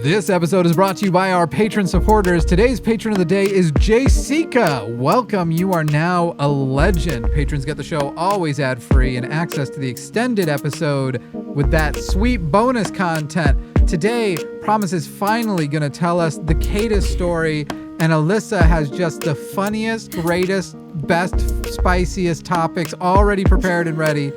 This episode is brought to you by our patron supporters. Today's patron of the day is Jessica. Welcome. You are now a legend. Patrons get the show always ad-free and access to the extended episode with that sweet bonus content. Today, Promise is finally going to tell us the Cadis story, and Alyssa has just the funniest, greatest, best, spiciest topics already prepared and ready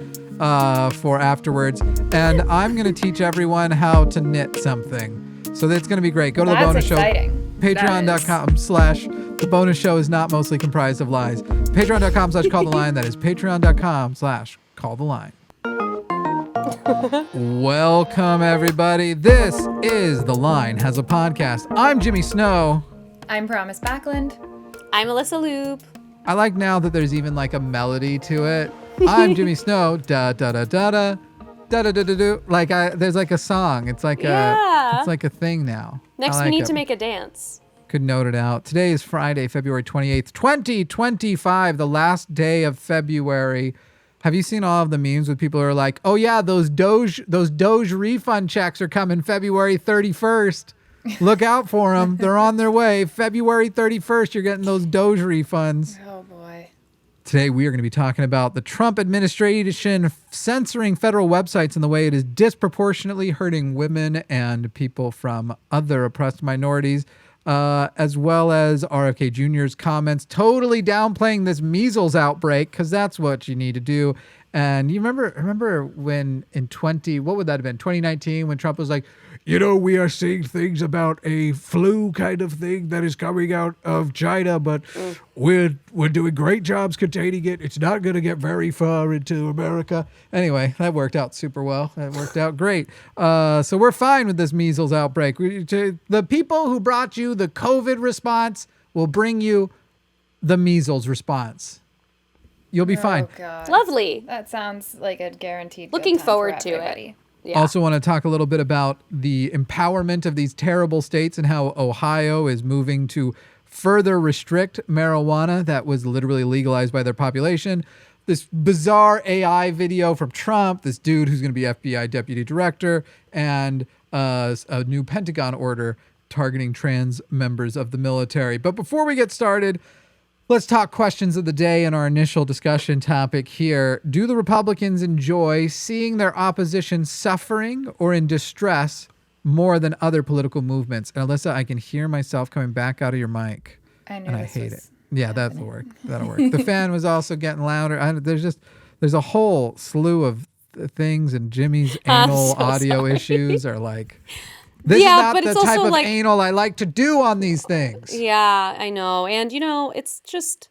for afterwards. And I'm going to teach everyone how to knit something. So that's going to be great. Go to the bonus exciting. Show. Patreon.com/the bonus show is not mostly comprised of lies. Patreon.com/call the line. That is patreon.com/call the line. Welcome, everybody. This is The Line Has a Podcast. I'm Jimmy Snow. I'm Promise Backlund. I'm Alyssa Loop. I like now that there's even like a melody to it. I'm Jimmy Snow. Da da da da da. Da da da da da. Like there's like a song. It's like a thing now. Next, we need to make a dance. Could note it out. Today is Friday, February 28th, 2025, the last day of February. Have you seen all of the memes with people who are like, "Oh yeah, those Doge refund checks are coming February 31st. Look out for them. They're on their way. February 31st, you're getting those Doge refunds." Oh boy. Today, we are going to be talking about the Trump administration censoring federal websites and the way it is disproportionately hurting women and people from other oppressed minorities, as well as RFK Jr.'s comments totally downplaying this measles outbreak, because that's what you need to do. And you remember when in 2019, when Trump was like, "You know, we are seeing things about a flu kind of thing that is coming out of China, but we're doing great jobs containing it. It's not going to get very far into America." Anyway, that worked out super well. That worked out great. So we're fine with this measles outbreak. The people who brought you the COVID response will bring you the measles response. You'll be fine. God. Lovely. That sounds like a guaranteed. Looking good time forward for to it. everybody. Yeah. Also want to talk a little bit about the empowerment of these terrible states and how Ohio is moving to further restrict marijuana that was literally legalized by their population. This bizarre AI video from Trump, this dude who's going to be FBI deputy director, and a new Pentagon order targeting trans members of the military. But before we get started, let's talk questions of the day and our initial discussion topic here. Do the Republicans enjoy seeing their opposition suffering or in distress more than other political movements? And Alyssa, I can hear myself coming back out of your mic. I knew and I this hate was it. Yeah, that'll work. That'll work. The fan was also getting louder. There's a whole slew of things, and Jimmy's anal audio issues are like... This is not the type of anal I like to do on these things. Yeah, I know. And, it's just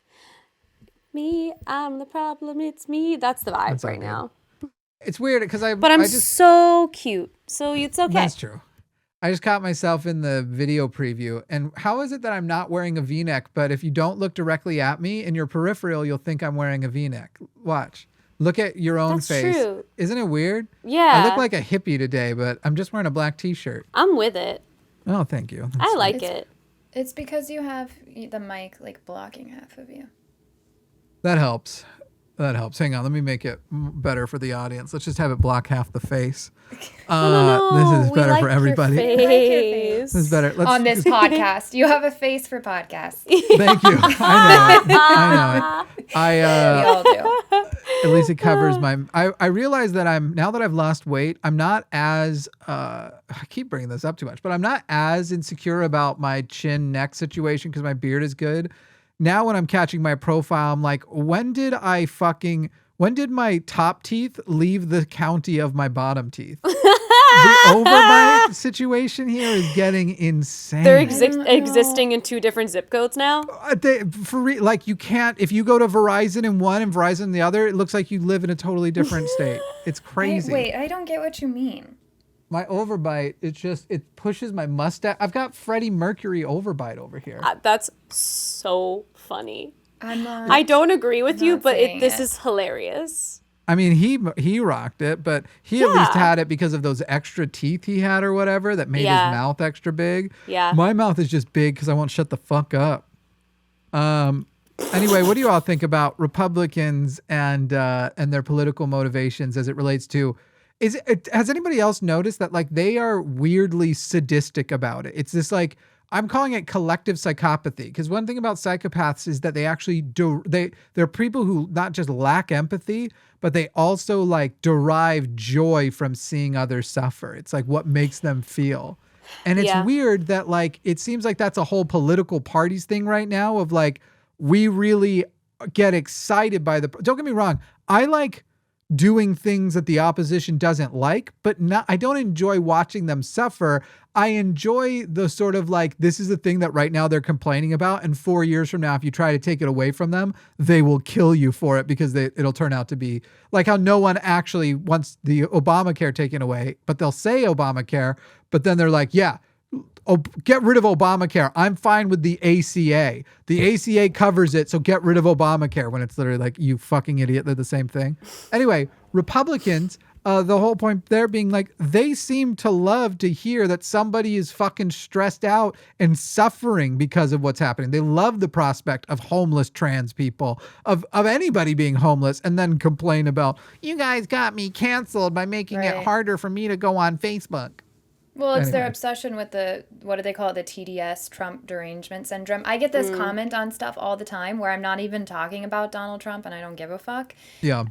me. I'm the problem. It's me. That's the vibe right now. It's weird because But I'm so cute. So it's okay. That's true. I just caught myself in the video preview. And how is it that I'm not wearing a V-neck, but if you don't look directly at me in your peripheral, you'll think I'm wearing a V-neck? Watch. Look at your own face. That's true. Isn't it weird? Yeah. I look like a hippie today, but I'm just wearing a black t-shirt. I'm with it. Oh, thank you. I like it. It's because you have the mic blocking half of you. That helps. Hang on, let me make it better for the audience. Let's just have it block half the face. No, this is better for everybody. Your face. This is better. On this podcast, you have a face for podcasts. Thank you. I know it. We all do. At least it covers my... I realize that now that I've lost weight, I'm not as... I keep bringing this up too much, but I'm not as insecure about my chin neck situation because my beard is good. Now when I'm catching my profile, I'm like, when did my top teeth leave the county of my bottom teeth? The overbite situation here is getting insane. They're existing in two different zip codes now? You can't, if you go to Verizon in one and Verizon in the other, it looks like you live in a totally different state. It's crazy. Wait, I don't get what you mean. My overbite, it pushes my mustache. I've got Freddie Mercury overbite over here. That's so funny. I don't agree with you, but this is hilarious. I mean, he rocked it, but he at least had it because of those extra teeth he had or whatever that made his mouth extra big. Yeah. My mouth is just big because I won't shut the fuck up. Anyway, what do you all think about Republicans and their political motivations as it relates to Has anybody else noticed that like they are weirdly sadistic about it? It's this like I'm calling it collective psychopathy because one thing about psychopaths is that they actually do they're people who not just lack empathy, but they also like derive joy from seeing others suffer. It's like what makes them feel. And it's Yeah. weird that like it seems like that's a whole political parties thing right now of like we really get excited by the don't get me wrong, I like doing things that the opposition doesn't like, but not I don't enjoy watching them suffer. I enjoy the sort of like this is the thing that right now they're complaining about, and 4 years from now if you try to take it away from them, they will kill you for it because it'll turn out to be like how no one actually wants the Obamacare taken away, but they'll say Obamacare, but then they're like, yeah, get rid of Obamacare. I'm fine with the ACA. The ACA covers it, so get rid of Obamacare when it's literally like, you fucking idiot, they're the same thing. Anyway, Republicans, the whole point there being like, they seem to love to hear that somebody is fucking stressed out and suffering because of what's happening. They love the prospect of homeless trans people, of anybody being homeless, and then complain about, you guys got me canceled by making it Right. harder for me to go on Facebook. Well, it's their Anyway. obsession with what do they call it? The TDS, Trump derangement syndrome. I get this comment on stuff all the time where I'm not even talking about Donald Trump and I don't give a fuck. Yeah.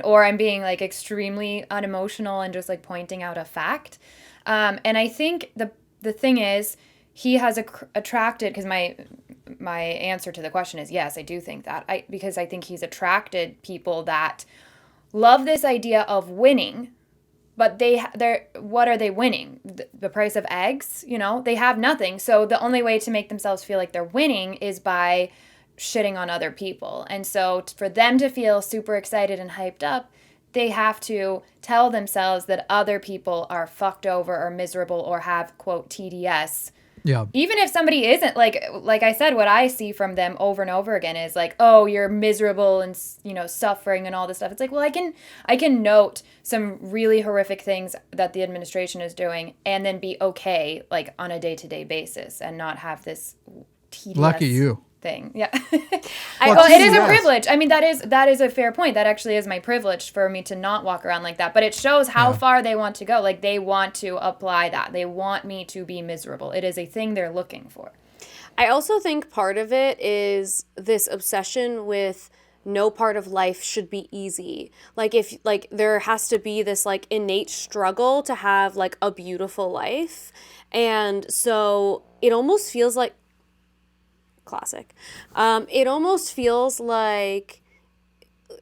Or I'm being like extremely unemotional and just like pointing out a fact. And I think the thing is, he has attracted, because my answer to the question is yes, I do think that. Because I think he's attracted people that love this idea of winning. But they're what are they winning? The price of eggs? You know, they have nothing. So the only way to make themselves feel like they're winning is by shitting on other people. And so for them to feel super excited and hyped up, they have to tell themselves that other people are fucked over or miserable or have, quote, TDS. Yeah. Even if somebody isn't, like I said, what I see from them over and over again is like, oh, you're miserable and, you know, suffering and all this stuff. It's like, well, I can note some really horrific things that the administration is doing and then be okay, like on a day-to-day basis and not have this tedious Lucky you. thing. Yeah. Well, Well, it is a TDS. privilege. I mean, that is a fair point. That actually is my privilege for me to not walk around like that. But it shows how far they want to go. Like they want to apply that. They want me to be miserable. It is a thing they're looking for. I also think part of it is this obsession with no part of life should be easy. Like if like there has to be this like innate struggle to have like a beautiful life. And so it almost feels like classic. It almost feels like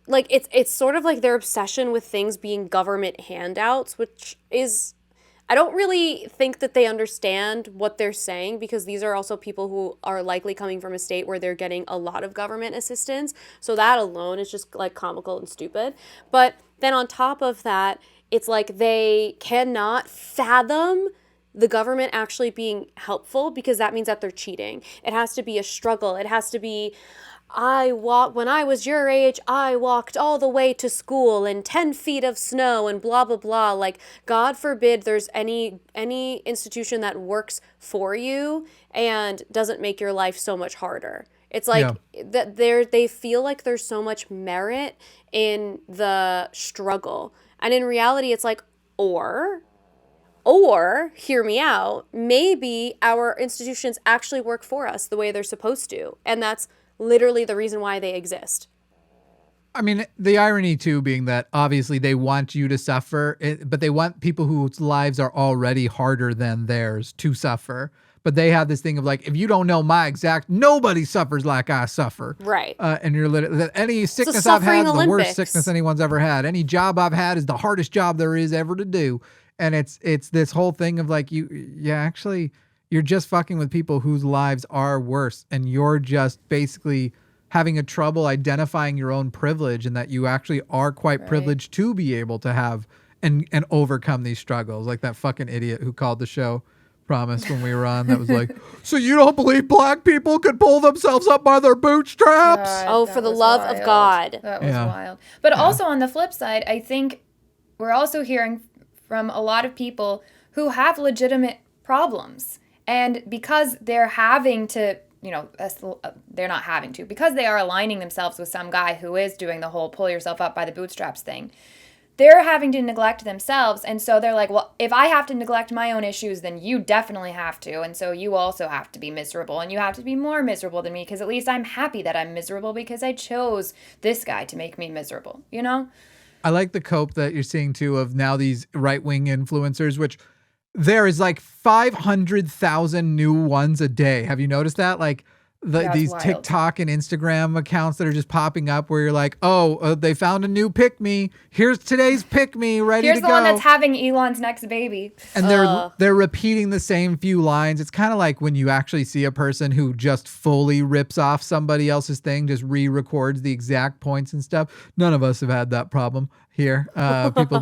it's sort of like their obsession with things being government handouts, which is I don't really think that they understand what they're saying because these are also people who are likely coming from a state where they're getting a lot of government assistance. So that alone is just like comical and stupid. But then on top of that, it's like they cannot fathom the government actually being helpful because that means that they're cheating. It has to be a struggle. It has to be, when I was your age, I walked all the way to school in 10 feet of snow and blah, blah, blah. Like, God forbid there's any institution that works for you and doesn't make your life so much harder. It's like that they feel like there's so much merit in the struggle. And in reality, it's like, or, hear me out, maybe our institutions actually work for us the way they're supposed to. And that's literally the reason why they exist. I mean, the irony too being that obviously they want you to suffer, but they want people whose lives are already harder than theirs to suffer. But they have this thing of like, if you don't know my exact, nobody suffers like I suffer. Right. And you're literally, any sickness I've suffering had is the worst Olympics. sickness anyone's ever had. Any job I've had is the hardest job there is ever to do. And it's this whole thing of like, actually, you're just fucking with people whose lives are worse. And you're just basically having a trouble identifying your own privilege and that you actually are quite privileged to be able to have and overcome these struggles. Like that fucking idiot who called the show Promise when we were on that was like, so you don't believe black people could pull themselves up by their bootstraps? God, Oh, that for the was love of wild. God. That was Yeah. wild. But also on the flip side, I think we're also hearing from a lot of people who have legitimate problems. And because they're having to, they're not having to, because they are aligning themselves with some guy who is doing the whole pull yourself up by the bootstraps thing, they're having to neglect themselves. And so they're like, well, if I have to neglect my own issues, then you definitely have to. And so you also have to be miserable, and you have to be more miserable than me, because at least I'm happy that I'm miserable because I chose this guy to make me miserable, you know? I like the cope that you're seeing too of now these right-wing influencers, which there is like 500,000 new ones a day. Have you noticed that? Like these wild. TikTok and Instagram accounts that are just popping up where you're like, they found a new pick me. Here's today's pick me ready Here's to the go. one that's having Elon's next baby. And they're repeating the same few lines. It's kind of like when you actually see a person who just fully rips off somebody else's thing, just re-records the exact points and stuff. None of us have had that problem here. People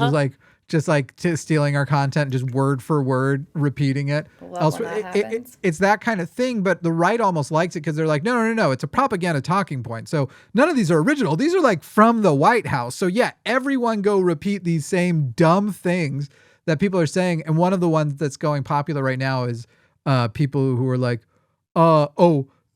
just like stealing our content, just word for word, repeating it. Love when that happens. It's that kind of thing, but the right almost likes it because they're like, no, it's a propaganda talking point. So none of these are original. These are like from the White House. So yeah, everyone go repeat these same dumb things that people are saying. And one of the ones that's going popular right now is people who are like,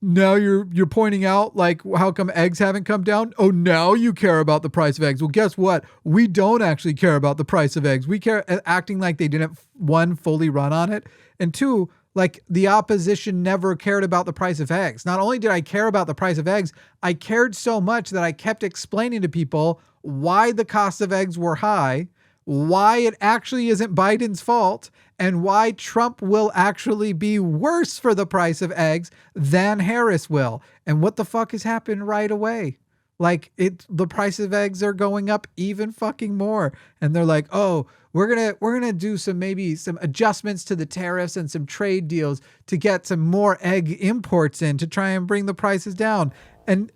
now you're pointing out like how come eggs haven't come down? Oh, now you care about the price of eggs. Well, guess what? We don't actually care about the price of eggs. We care, acting like they didn't, one, fully run on it, and two, like the opposition never cared about the price of eggs. Not only did I care about the price of eggs, I cared so much that I kept explaining to people why the cost of eggs were high, why it actually isn't Biden's fault, and why Trump will actually be worse for the price of eggs than Harris will. And what the fuck has happened right away? Like the price of eggs are going up even fucking more. And they're like, oh, we're gonna do some adjustments to the tariffs and some trade deals to get some more egg imports in to try and bring the prices down. And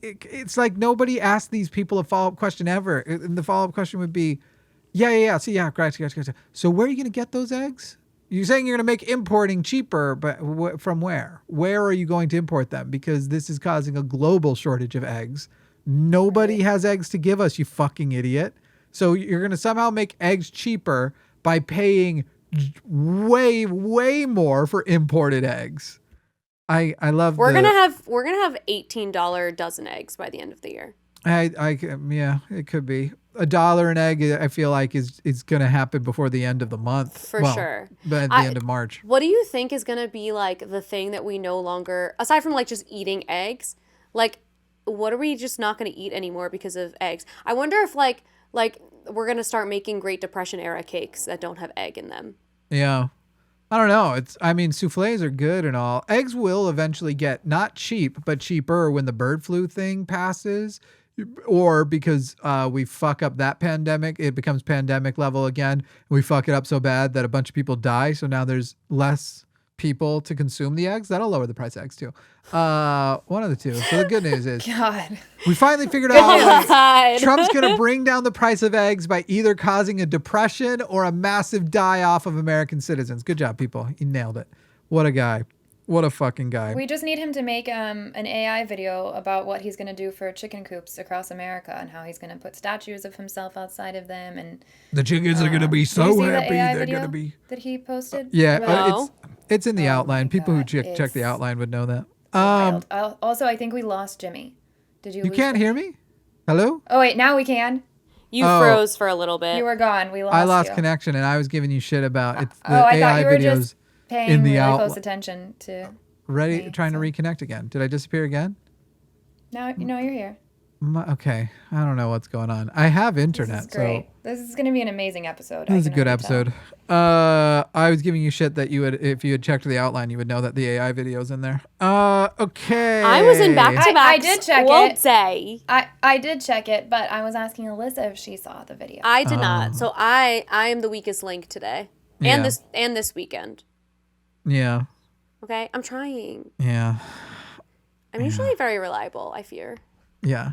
it's like nobody asked these people a follow-up question ever. And the follow-up question would be, yeah. Gotcha. So where are you going to get those eggs? You're saying you're going to make importing cheaper, but from where? Where are you going to import them? Because this is causing a global shortage of eggs. Nobody has eggs to give us, you fucking idiot. So you're going to somehow make eggs cheaper by paying way, way more for imported eggs. I love. We're gonna have $18 dozen eggs by the end of the year. Yeah, it could be $1 an egg. I feel like is going to happen before the end of the month. For sure. But at the end of March. What do you think is going to be like the thing that we no longer, aside from like just eating eggs, like what are we just not going to eat anymore because of eggs? I wonder if like we're going to start making Great Depression era cakes that don't have egg in them. Yeah. I don't know. Soufflés are good and all. Eggs will eventually get not cheap, but cheaper when the bird flu thing passes. Or because we fuck up that pandemic, it becomes pandemic level again. We fuck it up so bad that a bunch of people die. So now there's less people to consume the eggs. That'll lower the price of eggs too. One of the two. So the good news is God. We finally figured out like, Trump's going to bring down the price of eggs by either causing a depression or a massive die-off of American citizens. Good job, people. He nailed it. What a guy. What a fucking guy. We just need him to make an AI video about what he's going to do for chicken coops across America and how he's going to put statues of himself outside of them. And the chickens are going to be so happy. They're going to be. That he posted? Yeah, no. it's in the outline. People who check the outline would know that. Also, I think we lost Jimmy. Did you? You can't hear me? Hello? Oh wait, now we can. You froze for a little bit. You were gone. We lost. I lost you. connection, and I was giving you shit about it's the I AI thought you were videos. just paying in the really close attention to trying to reconnect again. Did I disappear again? Now you're here. Okay, I don't know what's going on. I have internet. This is great. This is going to be an amazing episode. This is a good episode. I was giving you shit that if you had checked the outline, you would know that the AI video's in there. Okay. I was in back-to-back I did check all it. day. I did check it, but I was asking Alyssa if she saw the video. I did not. So I am the weakest link today, and Yeah. this weekend. Yeah. Okay, I'm trying. Yeah. I'm usually very reliable. I fear. Yeah.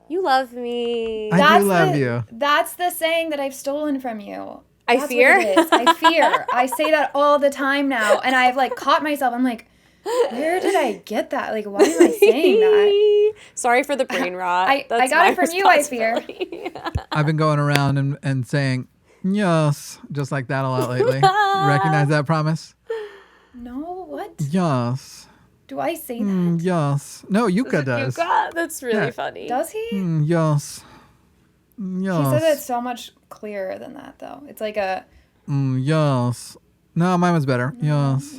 You love me. I do love you. That's the saying that I've stolen from you. I That's fear? what it is. I fear. I say that all the time now, and I've like caught myself. I'm like, where did I get that? Like, why am I saying that? Sorry for the brain rot. I got it from you, I fear. I've been going around and saying yes, just like that a lot lately. You recognize that promise? No, what? Yes. Do I say that? Yes. No, Yuka does. Yuka? That's really Yeah. funny. Does he? Yes. He said it so much clearer than that, though. It's like a... Yes. No, mine was better. Yes.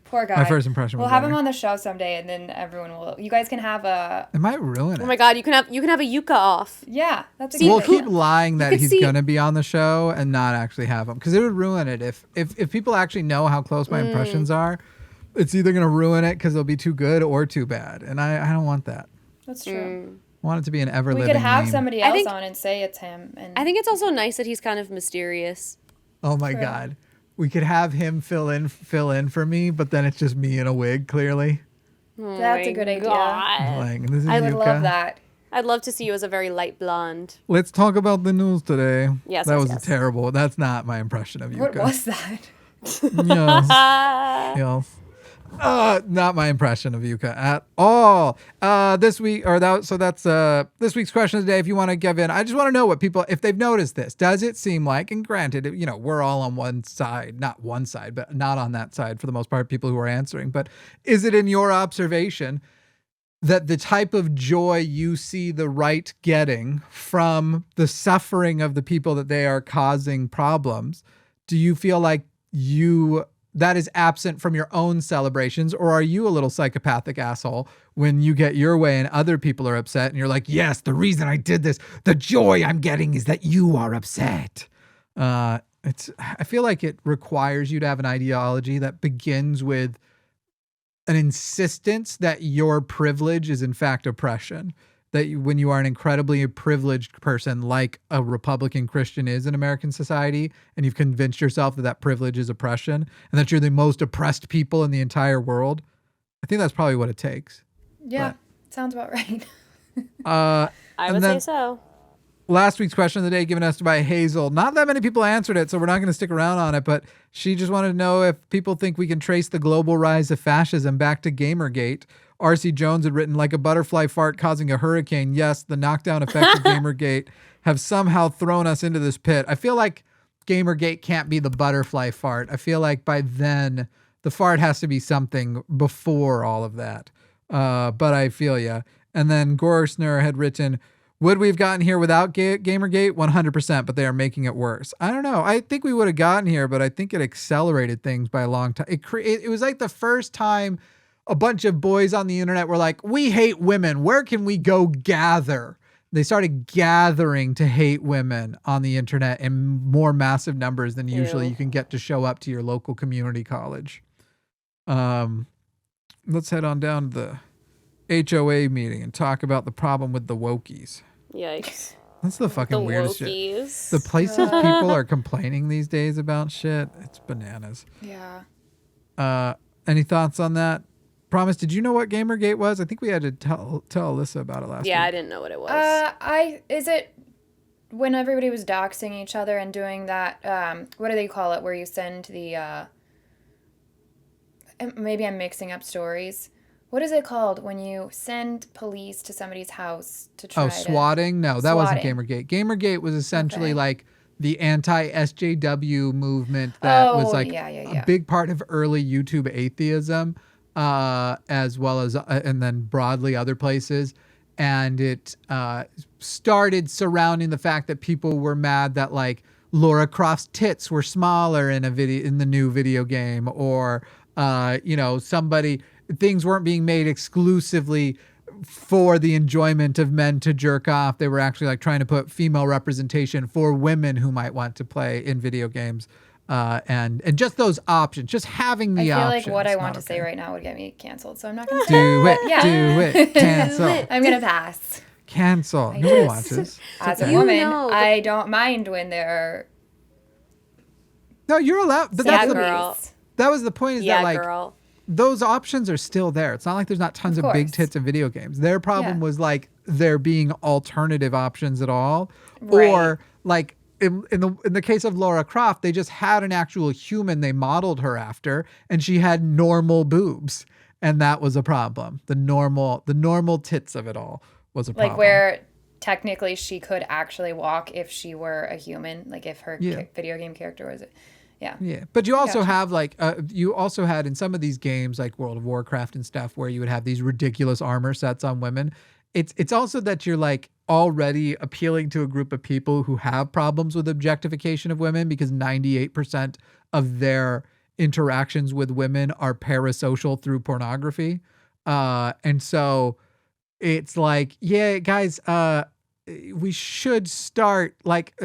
Poor guy. My first impression was We'll have better. him on the show someday, and then everyone will... You guys can have a... It might ruin it. Oh my God, you can have a Yuka off. Yeah, that's a See, good We'll idea. keep lying that could he's see- going to be on the show and not actually have him. Because it would ruin it. If people actually know how close my impressions are, it's either going to ruin it because they'll be too good or too bad. And I don't want that. That's true. I want it to be an ever We living could have meme. somebody I else think- on and say it's him. And I think it's also nice that he's kind of mysterious. Oh my True. God. We could have him fill in for me, but then it's just me in a wig, clearly. that's a good idea. Like, this is I would Yuka. love that. I'd love to see you as a very light blonde. Let's talk about the news today. Yes, that yes, was yes. terrible. That's not my impression of Yuka. What was that? Yes. Yes. Not my impression of Yuka at all. This week, that's this week's question of the day. If you want to give in, I just want to know what people, if they've noticed this. Does it seem like, and granted, we're all on one side, not one side, but not on that side for the most part, people who are answering. But is it in your observation that the type of joy you see the right getting from the suffering of the people that they are causing problems, do you feel like that is absent from your own celebrations, or are you a little psychopathic asshole when you get your way and other people are upset and you're like, yes, the reason I did this, the joy I'm getting is that you are upset. I feel like it requires you to have an ideology that begins with an insistence that your privilege is in fact oppression. That when you are an incredibly privileged person, like a Republican Christian is in American society, and you've convinced yourself that privilege is oppression and that you're the most oppressed people in the entire world, I think that's probably what it takes. Yeah, sounds about right. I And would then- say so. Last week's question of the day given us by Hazel. Not that many people answered it, so we're not going to stick around on it, but she just wanted to know if people think we can trace the global rise of fascism back to Gamergate. R.C. Jones had written, like a butterfly fart causing a hurricane. Yes, the knockdown effects of Gamergate have somehow thrown us into this pit. I feel like Gamergate can't be the butterfly fart. I feel like by then the fart has to be something before all of that. But I feel ya. And then Gorsner had written, would we have gotten here without Gamergate? 100%, but they are making it worse. I don't know. I think we would have gotten here, but I think it accelerated things by a long time. It was like the first time a bunch of boys on the internet were like, we hate women. Where can we go gather? They started gathering to hate women on the internet in more massive numbers than usually you can get to show up to your local community college. Let's head on down to the HOA meeting and talk about the problem with the wokies. Yikes. That's the fucking The weirdest shit. wokies. The places people are complaining these days about shit, it's bananas. Yeah. Any thoughts on that? Promise, did you know what Gamergate was? I think we had to tell Alyssa about it last week. Yeah, I didn't know what it was. Is it when everybody was doxing each other and doing that, what do they call it, where you send the, maybe I'm mixing up stories. What is it called when you send police to somebody's house to try swatting? No, that wasn't Swatting. Gamergate. Gamergate was essentially Okay. like the anti-SJW movement that was like yeah. a big part of early YouTube atheism, as well as, and then broadly other places. And it started surrounding the fact that people were mad that like Laura Croft's tits were smaller in the new video game, or things weren't being made exclusively for the enjoyment of men to jerk off. They were actually like trying to put female representation for women who might want to play in video games. And just those options, just having the I feel options. like what I not want to say okay. right now would get me canceled, so I'm not going to Do it, Yeah. do it, cancel, I'm going to pass. cancel. Nobody watches. As a You woman, know, I don't mind when there No, you're allowed. But are that's Yeah, the, girl. that was the point. Is Yeah, that like girl. those options are still there. It's not like there's not tons of big course. tits in video games. Their problem Yeah. was like there being alternative options at all, Right. or like in the case of Laura Croft, they just had an actual human they modeled her after, and she had normal boobs, and that was a problem. The normal tits of it all was a problem. like where technically she could actually walk if she were a human, like if her Yeah. video game character was yeah. Yeah, but you also Gotcha. have like you also had in some of these games like World of Warcraft and stuff where you would have these ridiculous armor sets on women. It's also that you're like, already appealing to a group of people who have problems with objectification of women, because 98% of their interactions with women are parasocial through pornography. And so it's like, yeah, guys, we should start like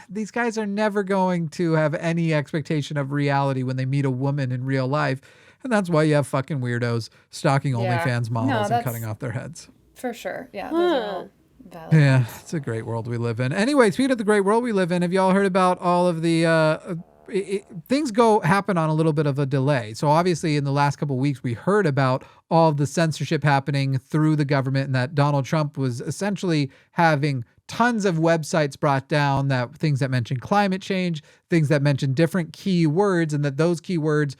these guys are never going to have any expectation of reality when they meet a woman in real life. And that's why you have fucking weirdos stalking Yeah. OnlyFans No, models and that's- cutting off their heads. For sure. Yeah. Those are all valid. Yeah, it's a great world we live in. Anyway, speaking of the great world we live in, have y'all heard about all of the things happen on a little bit of a delay. So obviously in the last couple of weeks, we heard about all of the censorship happening through the government, and that Donald Trump was essentially having tons of websites brought down, that things that mention climate change, things that mention different keywords, and that those keywords,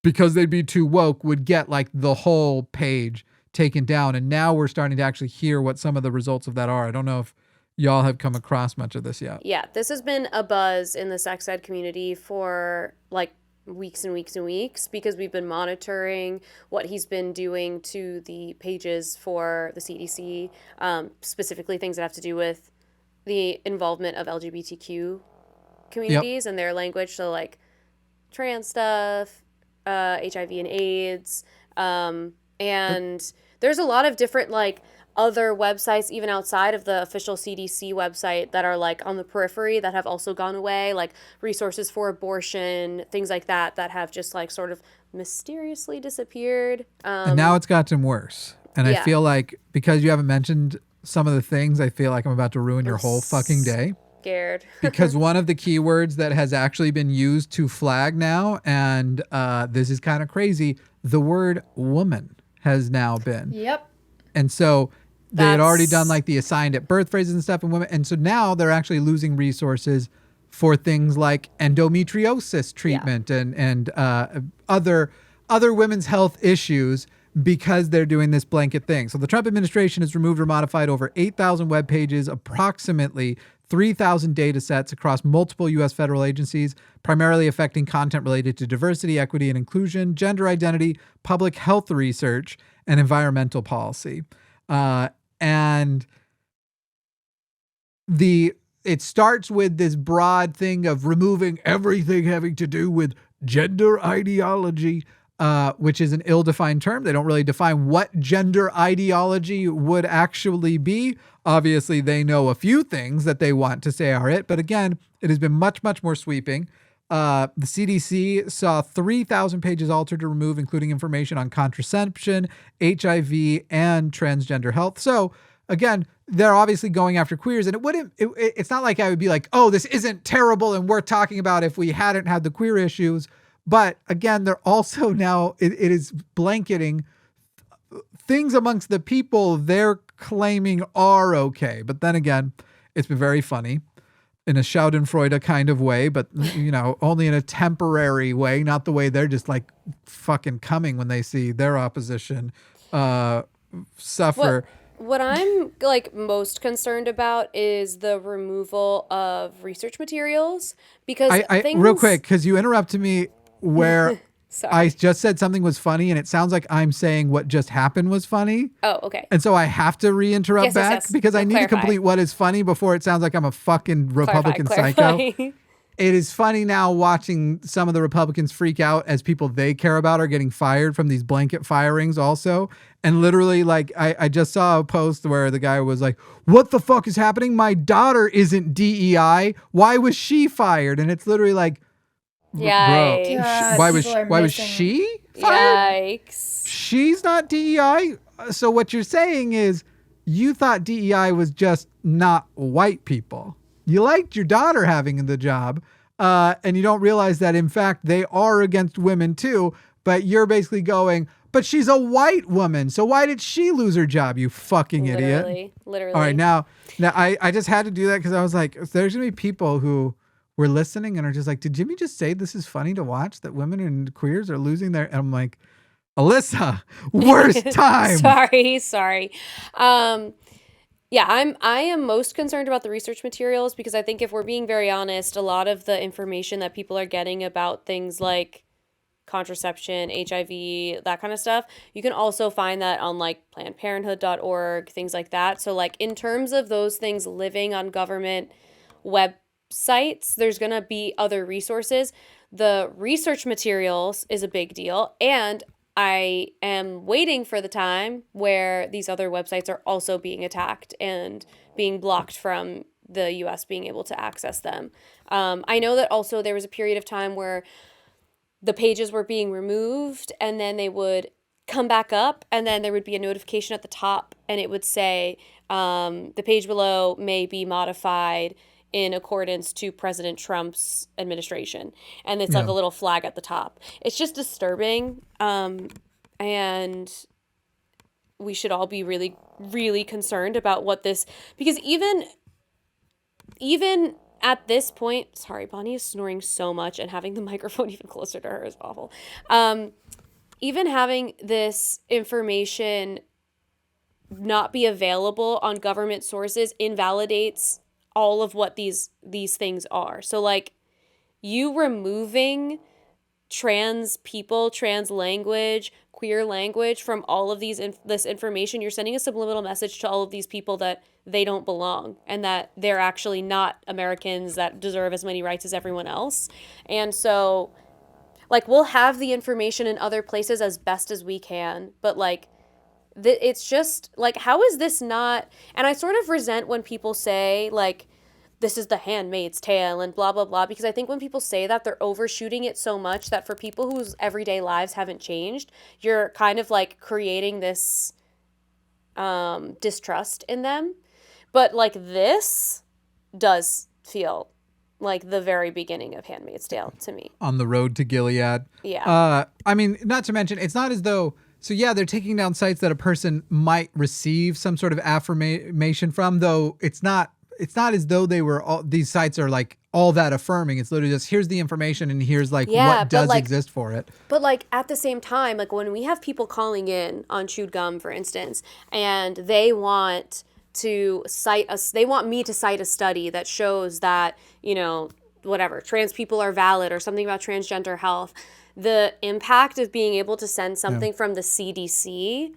because they'd be too woke, would get like the whole page taken down. And now we're starting to actually hear what some of the results of that are. I don't know if y'all have come across much of this yet. Yeah, this has been a buzz in the sex ed community for like weeks and weeks and weeks, because we've been monitoring what he's been doing to the pages for the CDC, specifically things that have to do with the involvement of LGBTQ communities and their language. So like trans stuff, HIV and AIDS, and there's a lot of different like other websites, even outside of the official CDC website, that are like on the periphery that have also gone away, like resources for abortion, things like that, that have just like sort of mysteriously disappeared. And now it's gotten worse. And I feel like because you haven't mentioned some of the things, I feel like I'm about to ruin your whole fucking day. Scared. Because one of the keywords that has actually been used to flag now, and this is kind of crazy, the word woman has now been. Yep. And so they had already done like the assigned at birth phrases and stuff in women. And so now they're actually losing resources for things like endometriosis treatment and other women's health issues, because they're doing this blanket thing. So the Trump administration has removed or modified over 8,000 web pages, approximately 3,000 data sets across multiple U.S. federal agencies, primarily affecting content related to diversity, equity and inclusion, gender identity, public health research, and environmental policy. And it starts with this broad thing of removing everything having to do with gender ideology, which is an ill-defined term. They don't really define what gender ideology would actually be. Obviously, they know a few things that they want to say are it, but again, it has been much, much more sweeping. The CDC saw 3,000 pages altered to remove, including information on contraception, HIV, and transgender health. So again, they're obviously going after queers, and it's not like I would be like, oh, this isn't terrible and worth talking about if we hadn't had the queer issues. But again, they're also now, it is blanketing things amongst the people they're claiming are okay. But then again, it's been very funny in a Schadenfreude kind of way, but you know, only in a temporary way, not the way they're just like fucking coming when they see their opposition suffer. What I'm like most concerned about is the removal of research materials, because real quick, because you interrupted me where Sorry. I just said something was funny, and it sounds like I'm saying what just happened was funny. Oh, okay. And so I have to reinterrupt back because I need to complete what is funny before it sounds like I'm a fucking Republican psycho. It is funny now watching some of the Republicans freak out as people they care about are getting fired from these blanket firings also. And literally, like, I just saw a post where the guy was like, what the fuck is happening? My daughter isn't DEI. Why was she fired? And it's literally like, Yikes. Yeah, why was she fired? Yikes. She's not DEI. So what you're saying is you thought DEI was just not white people. You liked your daughter having the job, and you don't realize that in fact they are against women too. But you're basically going, but she's a white woman, so why did she lose her job? You fucking idiot. Literally. All right, now I just had to do that because I was like, there's gonna be people who were listening and are just like, did Jimmy just say this is funny to watch, that women and queers are losing their? And I'm like, Alyssa, worst time. Sorry. Yeah, I am most concerned about the research materials, because I think if we're being very honest, a lot of the information that people are getting about things like contraception, HIV, that kind of stuff. You can also find that on like PlannedParenthood.org, things like that. So like in terms of those things living on government websites, there's going to be other resources. The research materials is a big deal. And I am waiting for the time where these other websites are also being attacked and being blocked from the US being able to access them. I know that also there was a period of time where the pages were being removed and then they would come back up and then there would be a notification at the top and it would say the page below may be modified in accordance to President Trump's administration. And it's like a little flag at the top. It's just disturbing. And we should all be really, really concerned about what this, because even at this point, sorry, Bonnie is snoring so much and having the microphone even closer to her is awful. Even having this information not be available on government sources invalidates all of what these things are. So like you removing trans people, trans language, queer language from all of this information, you're sending a subliminal message to all of these people that they don't belong and that they're actually not Americans that deserve as many rights as everyone else. And so like we'll have the information in other places as best as we can, but like it's just like, how is this not, and I sort of resent when people say like this is the Handmaid's Tale and blah blah blah, because I think when people say that, they're overshooting it so much that for people whose everyday lives haven't changed, you're kind of like creating this distrust in them. But like this does feel like the very beginning of Handmaid's Tale to me. On the road to Gilead. Yeah. I mean, not to mention, it's not as though, so yeah, they're taking down sites that a person might receive some sort of affirmation from, though it's not as though these sites are like all that affirming. It's literally just, here's the information and here's like what does exist for it. But like at the same time, like when we have people calling in on Chewed Gum, for instance, and they want to cite us, they want me to cite a study that shows that, you know, whatever, trans people are valid or something about transgender health. The impact of being able to send something from the CDC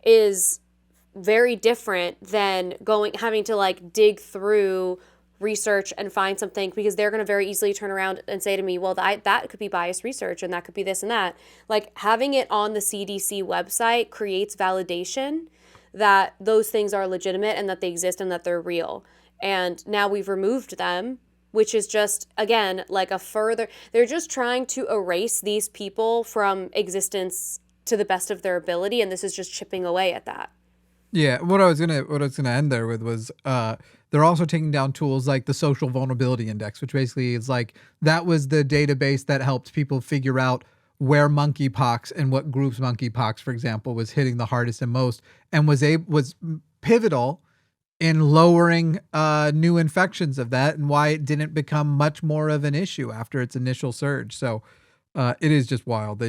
is very different than having to like dig through research and find something, because they're going to very easily turn around and say to me, well, that could be biased research and that could be this and that. Like having it on the CDC website creates validation that those things are legitimate and that they exist and that they're real. And now we've removed them, which is just, again, like they're just trying to erase these people from existence to the best of their ability. And this is just chipping away at that. Yeah, what I was gonna end there with was they're also taking down tools like the Social Vulnerability Index, which basically is like, that was the database that helped people figure out where monkeypox and what groups monkeypox, for example, was hitting the hardest and most, and was pivotal in lowering new infections of that and why it didn't become much more of an issue after its initial surge. So it is just wild.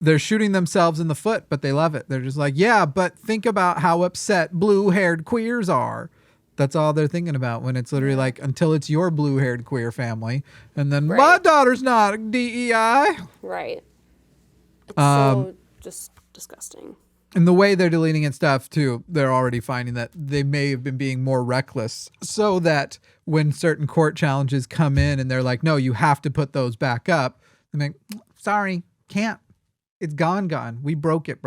They're shooting themselves in the foot, but they love it. They're just like, yeah, but think about how upset blue-haired queers are. That's all they're thinking about, when it's literally like, until it's your blue-haired queer family. And then my daughter's not DEI. Right. It's so just disgusting. And the way they're deleting and stuff too, they're already finding that they may have been being more reckless, so that when certain court challenges come in and they're like, no, you have to put those back up, they're like, sorry, can't. It's gone. We broke it.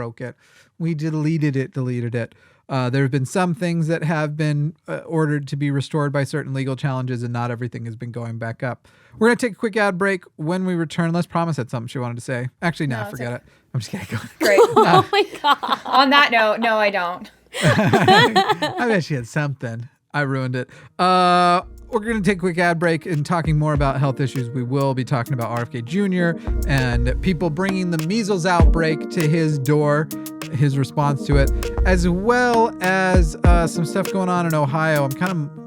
We deleted it. There have been some things that have been ordered to be restored by certain legal challenges, and not everything has been going back up. We're going to take a quick ad break. When we return, Les Promise had something she wanted to say. Actually, no, forget it. I'm just kidding. Great. Oh my God. On that note, no, I don't. I bet she had something. I ruined it. We're going to take a quick ad break, and talking more about health issues. We will be talking about RFK Jr. and people bringing the measles outbreak to his door, his response to it, as well as some stuff going on in Ohio. I'm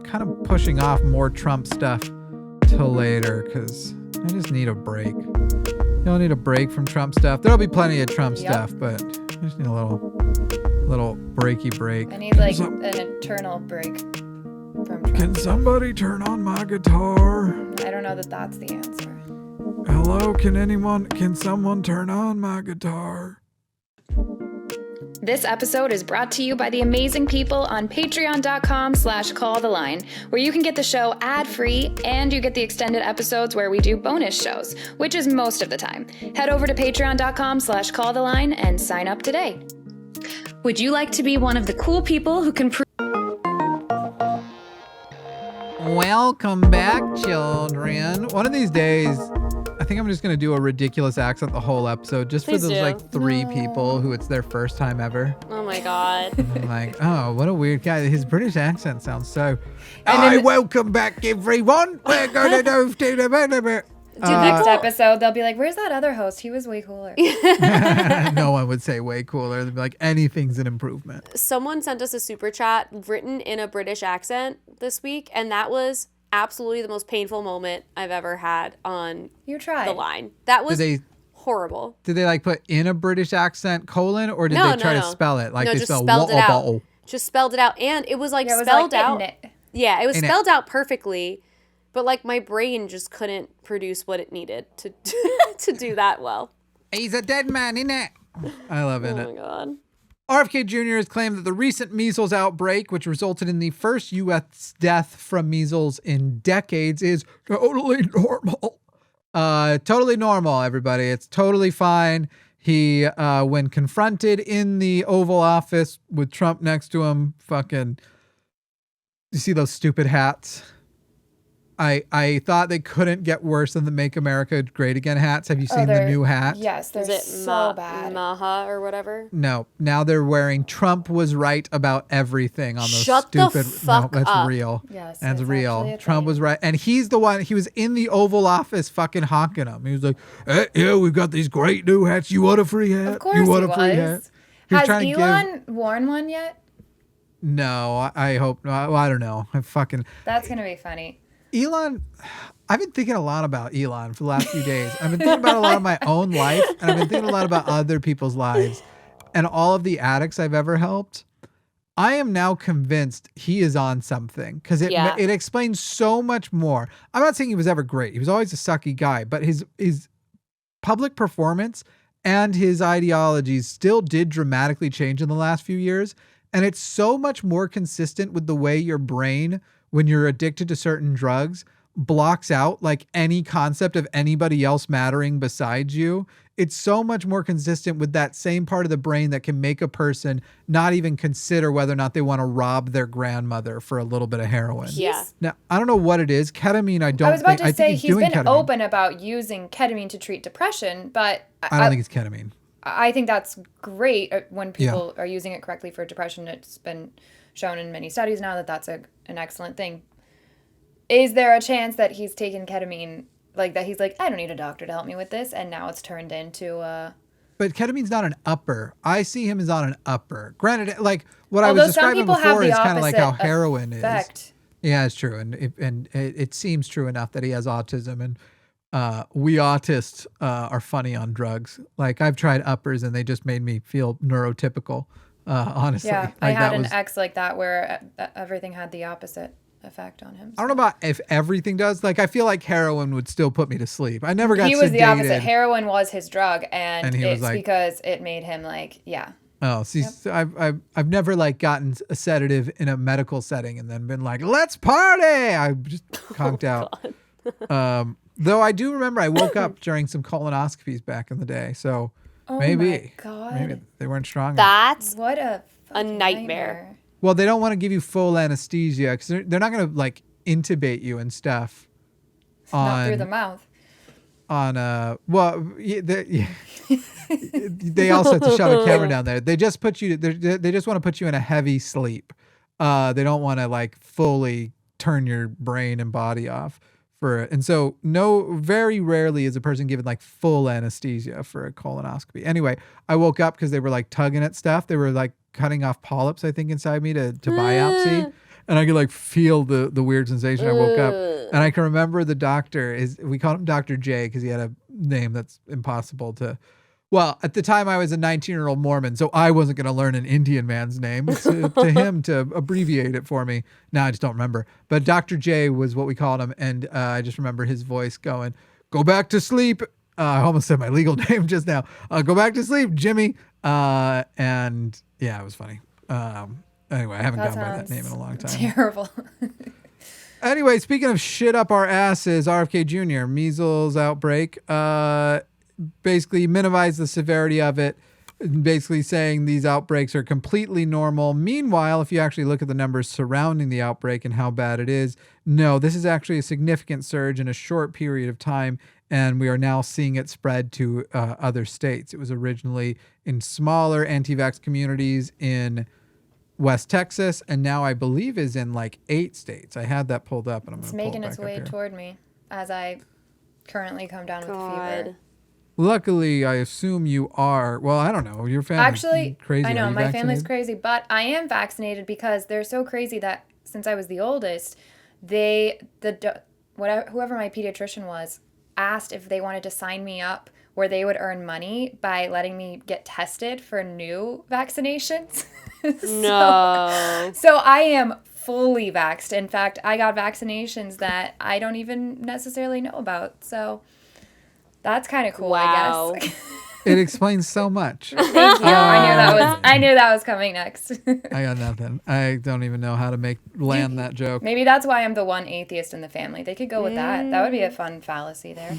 kind of pushing off more Trump stuff till later because I just need a break. You don't need a break from Trump stuff. There'll be plenty of Trump stuff, but I just need a little breaky break. I need like an eternal break from Trump. Can somebody turn on my guitar? I don't know that that's the answer. Hello, can someone turn on my guitar? This episode is brought to you by the amazing people on patreon.com/calltheline, where you can get the show ad-free and you get the extended episodes where we do bonus shows, which is most of the time. Head over to patreon.com/calltheline and sign up today. Would you like to be one of the cool people who can Welcome back, children. One of these days, I think I'm just going to do a ridiculous accent the whole episode, just Please for those do. like 3 people who it's their first time ever. Oh my god. I'm like, oh, what a weird guy. His British accent sounds so. then- Welcome back, everyone. We're going to go to the next episode, they'll be like, where's that other host? He was way cooler. No one would say way cooler. They'd be like, anything's an improvement. Someone sent us a super chat written in a British accent this week, and that was absolutely the most painful moment I've ever had on You tried. the line. That was Did horrible. they like put in a British accent colon, or did No, they try no, to no. spell it? Like No, they just spell spelled it out. wa-ba-o. Just spelled it out, and it was like Yeah, it was spelled like, out. Yeah, it was In it. spelled out perfectly, but like my brain just couldn't produce what it needed to to do that well. He's a dead man, innit? I love Oh it. my god. RFK Jr. has claimed that the recent measles outbreak, which resulted in the first U.S. death from measles in decades, is totally normal. Totally normal, everybody. It's totally fine. He, when confronted in the Oval Office with Trump next to him, fucking, you see those stupid hats? I thought they couldn't get worse than the Make America Great Again hats. Have you seen the new hat? Yes, they're Is it so bad. Maha or whatever? No, now they're wearing Trump was right about everything on those Shut the stupid. fuck no, that's up. real. Yes, That's it's real. actually a Trump thing. was right, and he's the one. He was in the Oval Office, fucking hawking them. He was like, "Hey, yeah, we've got these great new hats. You want a free hat? Of course you he want a free hat?" was. He was Has trying to Elon worn one yet? No, I hope not. Well, I don't know. That's going to be funny. Elon, I've been thinking a lot about Elon for the last few days. I've been thinking about a lot of my own life, and I've been thinking a lot about other people's lives, and all of the addicts I've ever helped. I am now convinced he is on something because it explains so much more. I'm not saying he was ever great. He was always a sucky guy, but his public performance and his ideologies still did dramatically change in the last few years. And it's so much more consistent with the way your brain, when you're addicted to certain drugs, blocks out like any concept of anybody else mattering besides you. It's so much more consistent with that same part of the brain that can make a person not even consider whether or not they want to rob their grandmother for a little bit of heroin. Yeah. Now, I don't know what it is. Ketamine, I I was about to think say he's he's doing been ketamine. open about using ketamine to treat depression, but I don't think it's ketamine. I think that's great when people are using it correctly for depression. It's been shown in many studies now that that's an excellent thing. Is there a chance that he's taken ketamine, like that he's like, I don't need a doctor to help me with this, and now it's turned into But ketamine's not an upper. I see him as on an upper. Granted, like what I although was some describing people have before the is kind of like how opposite heroin effect. is. Yeah, it's true, and it seems true enough that he has autism, and we autists are funny on drugs. Like I've tried uppers, and they just made me feel neurotypical. Honestly, Yeah, like, I had that an was, ex like that where everything had the opposite effect on him. I don't know about if everything does. Like I feel like heroin would still put me to sleep. I never got He was sedated. the opposite. Heroin was his drug, and he was it's like- because it made him like, yeah. Oh, see, so I've never like gotten a sedative in a medical setting and then been like, let's party. I just conked out. Though I do remember I woke up during some colonoscopies back in the day, so maybe my God. maybe they weren't strong enough. That's What a fucking nightmare. Well, they don't want to give you full anesthesia because they're not going to like intubate you and stuff. Not through the mouth. They also have to shove a camera down there. They just put you. They just want to put you in a heavy sleep. They don't want to like fully turn your brain and body off for it. And so very rarely is a person given like full anesthesia for a colonoscopy. Anyway, I woke up because they were like tugging at stuff. They were like cutting off polyps, I think, inside me to biopsy. And I could like feel the weird sensation. I woke up and I can remember the doctor we called him Dr. J because he had a name that's impossible to. Well, at the time I was a 19-year-old Mormon, so I wasn't going to learn an Indian man's name. It's to him to abbreviate it for me. Now I just don't remember. But Dr. J was what we called him. And I just remember his voice going, go back to sleep. I almost said my legal name just now. Go back to sleep, Jimmy. And yeah, it was funny. Anyway, I haven't gone by that name in a long time. Terrible. Anyway, speaking of shit up our asses, RFK Jr., measles outbreak, basically minimize the severity of it, basically saying these outbreaks are completely normal. Meanwhile, if you actually look at the numbers surrounding the outbreak and how bad it is, no, this is actually a significant surge in a short period of time, and we are now seeing it spread to other states. It was originally in smaller anti-vax communities in West Texas, and now I believe is in like 8 states. I had that pulled up, and I'm It's going to pull making it its back up way here. toward me as I currently come down with fever. Luckily, I assume you are. Well, I don't know. Your family's Actually, crazy. I know my family's vaccinated? crazy, but I am vaccinated because they're so crazy that since I was the oldest, whoever my pediatrician was asked if they wanted to sign me up where they would earn money by letting me get tested for new vaccinations. No. So I am fully vaxxed. In fact, I got vaccinations that I don't even necessarily know about. So that's kind of cool, Wow. I guess. It explains so much. Thank you. I knew that was coming next. I got nothing. I don't even know how to land that joke. Maybe that's why I'm the one atheist in the family. They could go with that. That would be a fun fallacy there.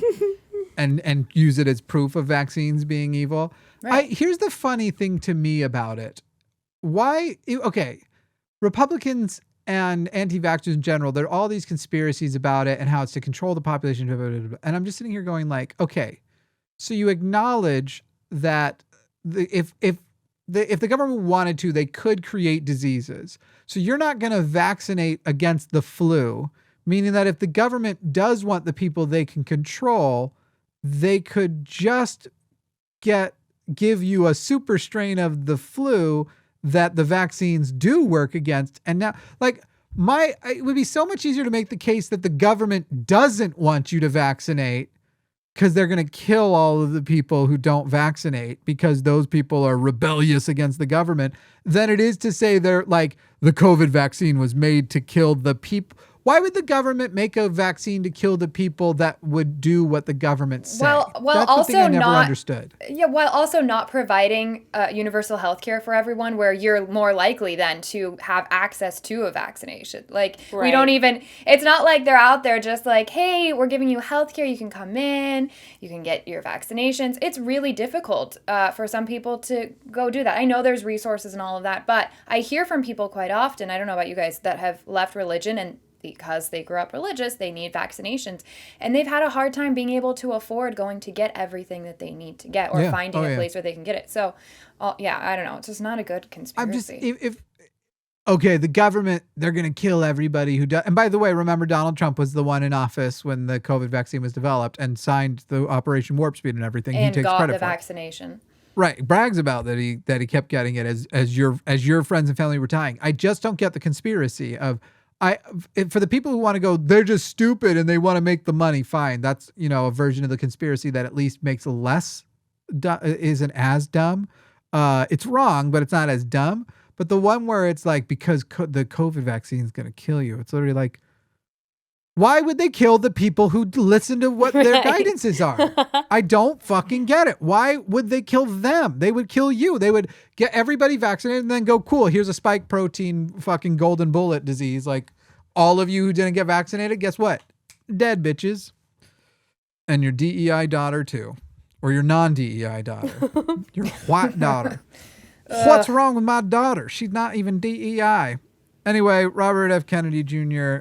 And use it as proof of vaccines being evil. Right. Here's the funny thing to me about it. Republicans and anti-vaxxers in general, there are all these conspiracies about it and how it's to control the population. Blah, blah, blah, blah. And I'm just sitting here going like, okay, so you acknowledge that if the government wanted to, they could create diseases. So you're not going to vaccinate against the flu, meaning that if the government does want the people they can control, they could just give you a super strain of the flu that the vaccines do work against. And now, like, it would be so much easier to make the case that the government doesn't want you to vaccinate because they're going to kill all of the people who don't vaccinate because those people are rebellious against the government than it is to say they're like the COVID vaccine was made to kill the people. Why would the government make a vaccine to kill the people that would do what the government said? Well, That's also the thing I never not understood. Yeah, while also not providing universal health care for everyone, where you're more likely then to have access to a vaccination. Like, we don't even, it's not like they're out there just like, hey, we're giving you health care, you can come in, you can get your vaccinations. It's really difficult for some people to go do that. I know there's resources and all of that, but I hear from people quite often, I don't know about you guys, that have left religion and because they grew up religious, they need vaccinations. And they've had a hard time being able to afford going to get everything that they need to get or finding a place where they can get it. So, I don't know. It's just not a good conspiracy. The government, they're going to kill everybody who does. And by the way, remember Donald Trump was the one in office when the COVID vaccine was developed and signed the Operation Warp Speed and everything. And he takes got credit the for vaccination. Right. Brags about that he kept getting it as your friends and family were dying. I just don't get the conspiracy of, for the people who want to go, they're just stupid and they want to make the money. Fine. That's, a version of the conspiracy that at least makes isn't as dumb. It's wrong, but it's not as dumb. But the one where it's like, because the COVID vaccine is going to kill you. It's literally like, why would they kill the people who listen to what their guidances are? I don't fucking get it. Why would they kill them? They would kill you. They would get everybody vaccinated and then go, cool, here's a spike protein fucking golden bullet disease. Like, all of you who didn't get vaccinated, guess what? Dead, bitches. And your DEI daughter too. Or your non-DEI daughter. Your white daughter. What's wrong with my daughter? She's not even DEI. Anyway, Robert F. Kennedy Jr.,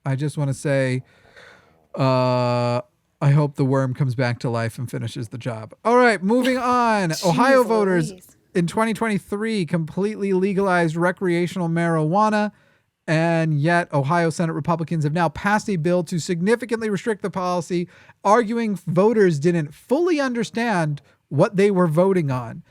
I just want to say, I hope the worm comes back to life and finishes the job. All right, moving on. Ohio voters in 2023 completely legalized recreational marijuana, and yet Ohio Senate Republicans have now passed a bill to significantly restrict the policy, arguing voters didn't fully understand what they were voting on.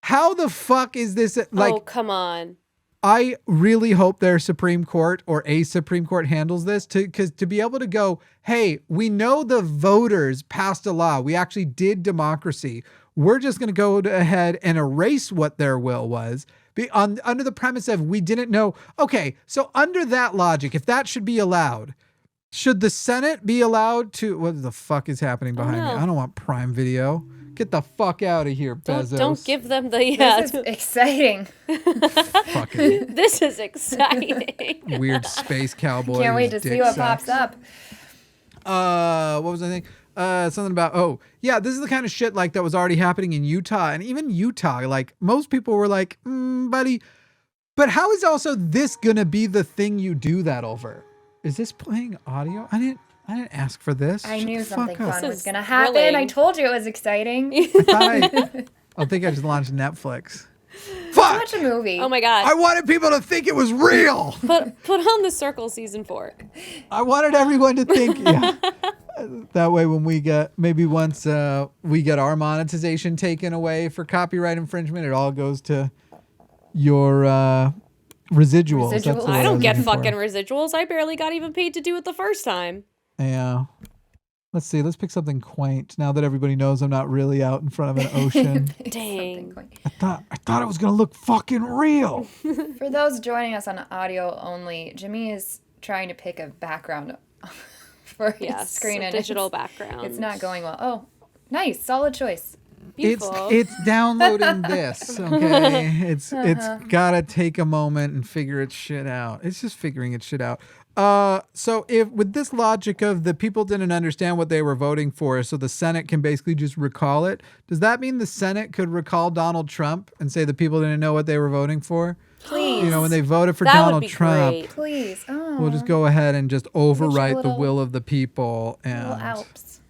How the fuck is this? Like, oh, come on. I really hope their Supreme Court or a Supreme Court handles this because to be able to go, hey, we know the voters passed a law. We actually did democracy. We're just going to go ahead and erase what their will was under the premise of we didn't know. Okay, so under that logic, if that should be allowed, Should the Senate be allowed to? What the fuck is happening behind me? no. I don't want Prime Video. Get the fuck out of here, Bezos. Don't give them the This is exciting. Fucking This is exciting. weird space cowboy. Can't wait to whose see dick what sucks. pops up. What was I thinking? Something about, this is the kind of shit like that was already happening in Utah. And even Utah, like most people were like, buddy, but how is also this gonna be the thing you do that over? Is this playing audio? I didn't ask for this. I Shut knew the something fuck up. fun This was is going to happen. thrilling. I told you it was exciting. I think I just launched Netflix. Fuck! Watch a movie. Oh my god. I wanted people to think it was real. Put on The Circle season 4. I wanted everyone to think, yeah. That way when we get, maybe once we get our monetization taken away for copyright infringement, it all goes to your residuals. That's Residuals. what I was don't get looking for. fucking residuals. I barely got even paid to do it the first time. Yeah. Let's see. Let's pick something quaint now that everybody knows I'm not really out in front of an ocean. Dang. I thought it was going to look fucking real. For those joining us on audio only, Jimmy is trying to pick a background for his Yes, screen. a And digital it's, background. It's not going well. Oh, nice. Solid choice. Beautiful. It's downloading this, okay? It's gotta take a moment and figure its shit out. It's just figuring its shit out. So if with this logic of the people didn't understand what they were voting for, so the Senate can basically just recall it, does that mean the Senate could recall Donald Trump and say the people didn't know what they were voting for? Please. You know, when they voted for That would Donald be Trump, great. Please. Oh, we'll just go ahead and just overwrite the little- will of the people. little And Alps.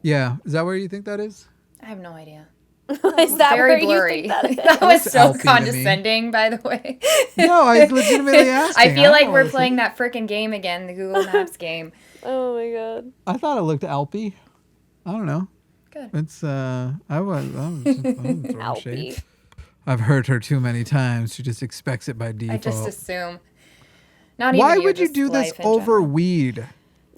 yeah, is that where you think that is? I have no idea. Is that Very where blurry. you think that is? That was Looks so Alpy to me. condescending, by the way. No, I was legitimately asking. I feel like don't we're know. playing that frickin' game again, the Google Maps game. Oh my god. I thought it looked Alpy. I don't know. Good. It's I was throwing shade. Alpy. I've heard her too many times. She just expects it by I default. just assume. Not even Why would you just do this life in over general. weed?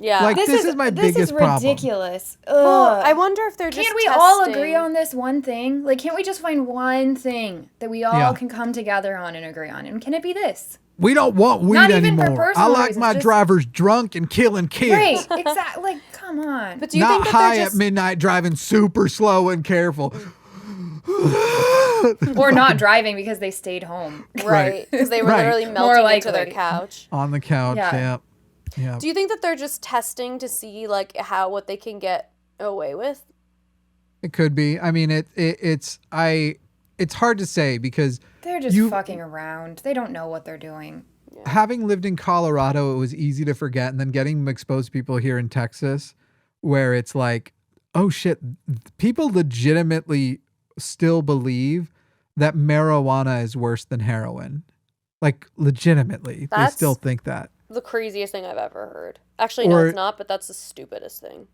Yeah. Like, this is my biggest problem. ridiculous. well, Ugh. I wonder if they're just Can't we all testing- agree on this one thing? Like, can't we just find one thing that we all Yeah. can come together on and agree on? And can it be this? We don't want weed Not even for anymore. I personal like reasons, my just- drivers drunk and killing kids. Right, exactly. Like, come on. But do you Not think that high they're just at midnight driving super slow and careful. Or not driving because they stayed home. right? Because they were Right. literally More melting into their likely. couch. On the couch, Yeah. yeah. Yeah. Do you think that they're just testing to see like what they can get away with? It could be. I mean, it's hard to say because They're just You- fucking around. They don't know what they're doing. having lived in Colorado, it was easy to forget. And then getting exposed to people here in Texas where it's like, oh shit, people legitimately still believe that marijuana is worse than heroin. Like legitimately, they That's- still think that. The craziest thing I've ever heard. Actually, no, Or- it's not. But that's the stupidest thing.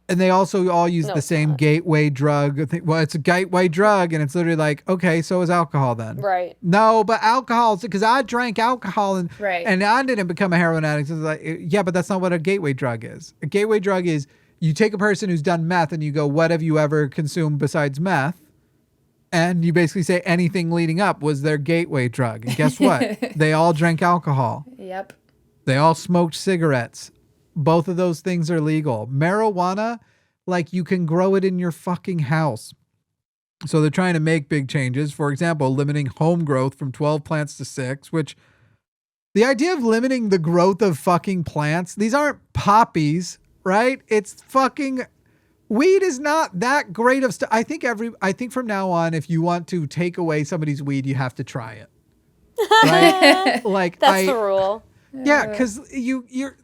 And they also all use No, the it's same not. gateway drug. Well, it's a gateway drug, and it's literally like, okay, so is alcohol then. Right. No, but alcohol, because I drank alcohol and Right. and I didn't become a heroin addict. It's like, yeah, but that's not what a gateway drug is. A gateway drug is you take a person who's done meth and you go, what have you ever consumed besides meth? And you basically say anything leading up was their gateway drug. And guess what? They all drank alcohol. Yep. They all smoked cigarettes. Both of those things are legal. Marijuana, like you can grow it in your fucking house. So they're trying to make big changes. For example, limiting home growth from 12 plants to 6, which the idea of limiting the growth of fucking plants, these aren't poppies, right? It's fucking weed is not that great of stuff. I think from now on, if you want to take away somebody's weed, you have to try it. Right? Like That's the rule. yeah, because you're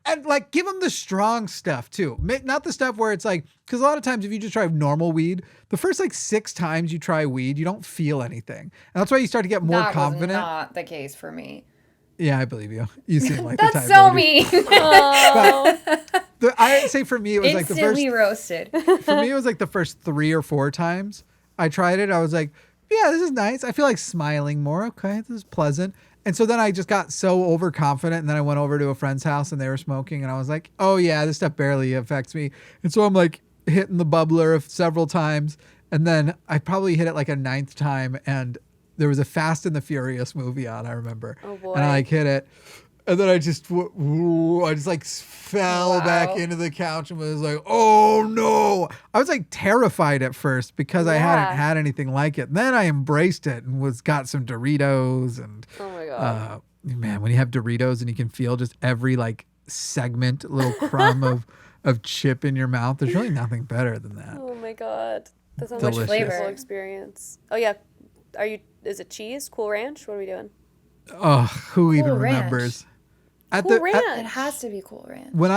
and like give them the strong stuff too, not the stuff where it's like, because a lot of times if you just try normal weed, the first like 6 times you try weed, you don't feel anything, and that's why you start to get more That confident. was not the case for me. Yeah, I believe you. You seem like the type. That's that so would do- mean. Oh, I'd say for me it was like the first. Instantly roasted. For me it was like the first 3 or 4 times I tried it. I was like, yeah, this is nice. I feel like smiling more. Okay, this is pleasant. And so then I just got so overconfident, and then I went over to a friend's house and they were smoking, and I was like, oh yeah, this stuff barely affects me. And so I'm like hitting the bubbler several times, and then I probably hit it like a 9th time, and there was a Fast and the Furious movie on, I remember. Oh, boy. And I like hit it, And then I just like fell back into the couch and was like, oh no. I was like terrified at first because I hadn't had anything like it. And then I embraced it and got some Doritos and Oh my God. man, when you have Doritos and you can feel just every like segment, little crumb of chip in your mouth, there's really nothing better than that. Oh my God. That sounds Delicious. like a beautiful experience. Oh yeah. Is it cheese? Cool Ranch? What are we doing? Oh, who even Cool Ranch. remembers? Cool Ranch. It has to be Cool Ranch. When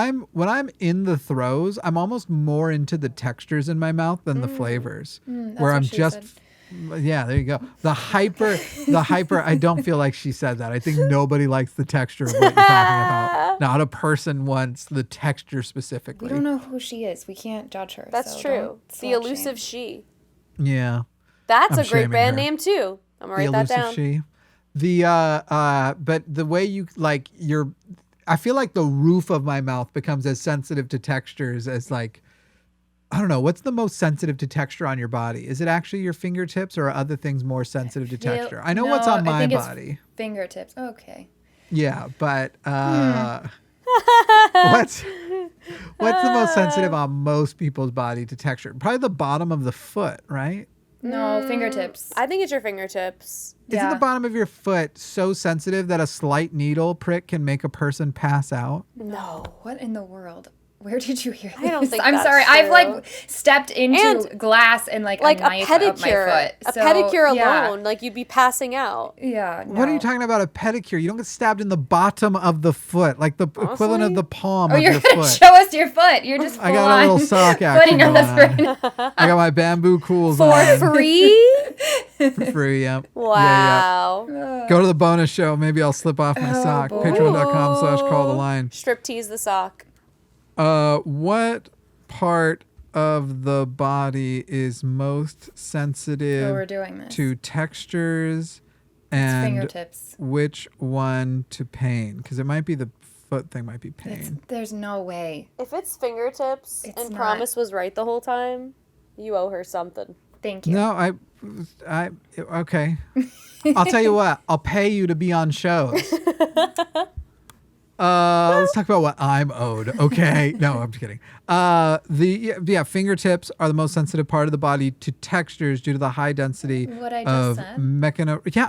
I'm in the throes, I'm almost more into the textures in my mouth than the flavors. That's where what I'm she just said. yeah, there you go. The hyper I don't feel like she said that. I think nobody likes the texture of what you're talking about. Not a person wants the texture specifically. We don't know who she is. We can't judge her. That's so true. don't The slut elusive shame. she. Yeah. That's I'm a great shaming band her. name too. I'm gonna The write that elusive down. she. The but the way you like I feel like the roof of my mouth becomes as sensitive to textures as like, I don't know, what's the most sensitive to texture on your body? Is it actually your fingertips or are other things more sensitive to texture? I know what's on my body. Fingertips. Okay. Yeah, but what's the most sensitive on most people's body to texture? Probably the bottom of the foot, right? No, fingertips. I think it's your fingertips. Isn't the bottom of your foot so sensitive that a slight needle prick can make a person pass out? No. What in the world? Where did you hear this? I don't think I'm that's sorry. true. I've like stepped into And, glass and like a Like a knife up my pedicure. foot. A So, pedicure yeah. alone, like you'd be passing out. Yeah. What are you no. talking about? A pedicure? You don't get stabbed in the bottom of the foot, like the equivalent of the palm Oh, of you're your gonna foot. show us your foot. You're just I got a little sock action putting us going right now. I got my bamboo cools For on free? for free. Yeah. Wow. Yeah. Go to the bonus show. Maybe I'll slip off my sock. boy. Patreon.com/call-the-line. Striptease the sock. What part of the body is most So we're sensitive doing this. to textures It's and fingertips. which one to pain? Because it might be the foot thing might be pain. There's no way. If it's fingertips It's and not. Promise was right the whole time, you owe her something. Thank you. No, okay. I'll tell you what. I'll pay you to be on shows. Let's talk about what I'm owed. Okay. No, I'm just kidding. Fingertips are the most sensitive part of the body to textures due to the high density What I just of said? Yeah,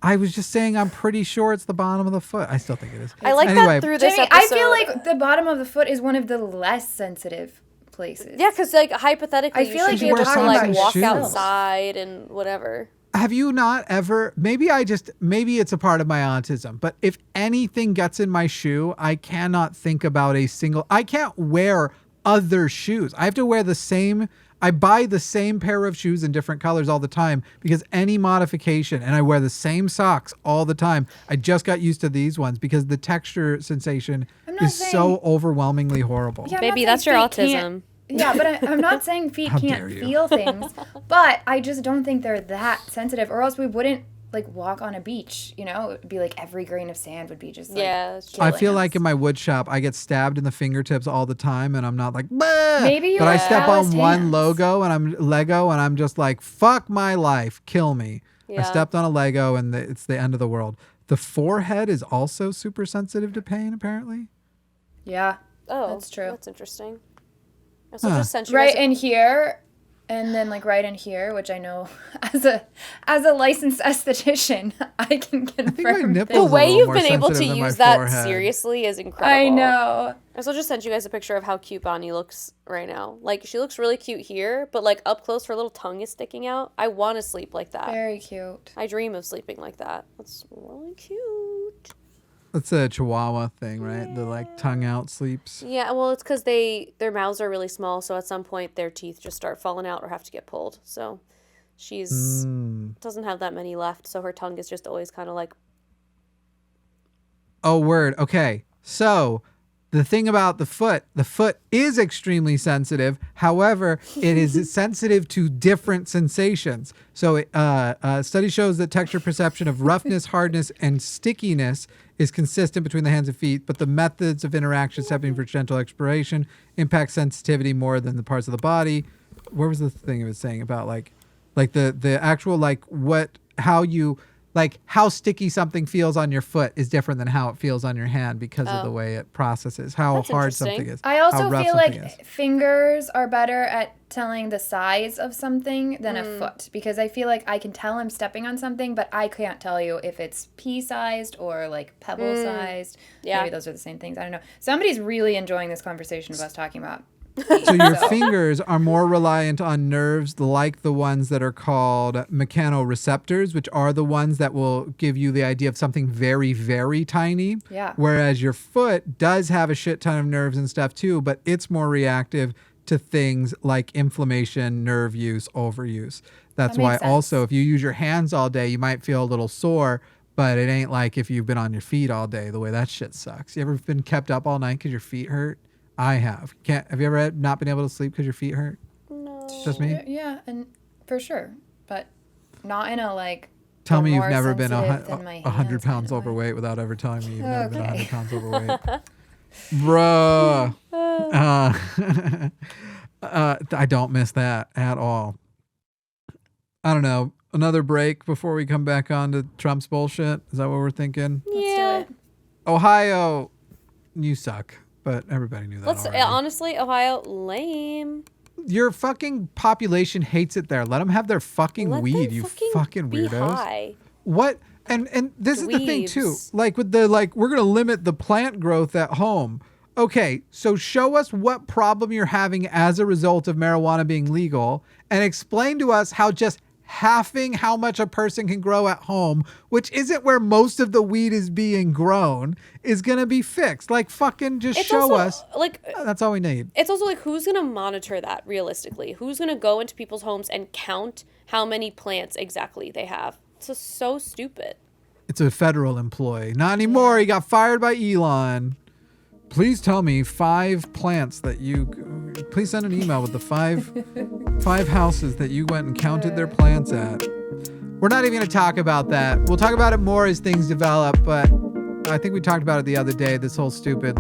I was just saying I'm pretty sure it's the bottom of the foot. I still think it is. I like Anyway, that through this Jamie, episode. I feel like the bottom of the foot is one of the less sensitive places. Yeah, because like hypothetically, I feel you like should be you're able to talking like about walk shoes. outside and whatever. Have you not ever, maybe it's a part of my autism, but if anything gets in my shoe, I cannot think about I can't wear other shoes. I have to wear I buy the same pair of shoes in different colors all the time because any modification, and I wear the same socks all the time. I just got used to these ones because the texture sensation is so overwhelmingly horrible. Yeah, I'm Maybe not that's your saying feet can't- autism. Yeah, but I'm not saying feet How can't dare you. feel things, but I just don't think they're that sensitive, or else we wouldn't like walk on a beach. You know, it'd be like every grain of sand would be just like, Yeah, that's true. I killing feel us. like in my wood shop, I get stabbed in the fingertips all the time, and I'm not like, "Bah!" Maybe you but I have step on calloused one hands. Lego, and I'm just like, fuck my life, kill me. I Yeah. stepped on a Lego, and it's the end of the world. The forehead is also super sensitive to pain, apparently. Yeah, Oh, that's true. That's interesting. I also Huh. just sent you Right guys a- in here, and then like right in here, which I know as a licensed esthetician, I can my confirm. nipples the a way little you've more been able to sensitive than my use that forehead. seriously is incredible. I know. I also just sent you guys a picture of how cute Bonnie looks right now. Like, she looks really cute here, but like up close, her little tongue is sticking out. I want to sleep like that. Very cute. I dream of sleeping like that. That's really cute. That's a Chihuahua thing, right? The like tongue out sleeps. Yeah, well, it's because their mouths are really small, so at some point their teeth just start falling out or have to get pulled. So she's doesn't have that many left, so her tongue is just always kind of like. Oh, word. Okay. So the thing about the foot is extremely sensitive. However, it is sensitive to different sensations. So study shows that texture perception of roughness, hardness, and stickiness is consistent between the hands and feet, but the methods of interaction, stepping for gentle exploration, impact sensitivity more than the parts of the body. Where was the thing it was saying about like the actual like how you like how sticky something feels on your foot is different than how it feels on your hand because of the way it processes, how That's hard interesting. something is. I also how rough feel something like is. fingers are better at telling the size of something than a foot, because I feel like I can tell I'm stepping on something, but I can't tell you if it's pea-sized or like pebble-sized. Yeah. Maybe those are the same things. I don't know. Somebody's really enjoying this conversation of us talking about. So your fingers are more reliant on nerves like the ones that are called mechanoreceptors, which are the ones that will give you the idea of something very, very tiny. Yeah. Whereas your foot does have a shit ton of nerves and stuff too, but it's more reactive to things like inflammation, nerve use, overuse. That's That why makes sense. also if you use your hands all day, you might feel a little sore, but it ain't like if you've been on your feet all day, the way that shit sucks. You ever been kept up all night because your feet hurt? I have. Have you ever not been able to sleep because your feet hurt? No. Just me? Yeah, and for sure, but not in a like. Tell they're me you've more never been sensitive than my 100 hands pounds kind of way. overweight without ever telling me you've never been Okay. 100 pounds overweight. Bruh. I don't miss that at all. I don't know. Another break before we come back on to Trump's bullshit? Is that what we're thinking? Let's Yeah. do it. Ohio, you suck. But everybody knew that already. Honestly, Ohio, lame. Your fucking population hates it there. Let them have their fucking Let weed, them you fucking be weirdos. high. What? And this is the thing too. Dweebs. Like with the we're gonna limit the plant growth at home. Okay, so show us what problem you're having as a result of marijuana being legal, and explain to us how just halving how much a person can grow at home, which isn't where most of the weed is being grown, is gonna be fixed. Like fucking just It's show also, us. like, That's all we need. it's also like, who's gonna monitor that realistically? Who's gonna go into people's homes and count how many plants exactly they have? It's just so stupid. It's a federal employee. Not anymore. He got fired by Elon. Please tell me 5 plants that you. Please send an email with the 5 houses that you went and counted their plants at. We're not even going to talk about that. We'll talk about it more as things develop, but I think we talked about it the other day. This whole stupid,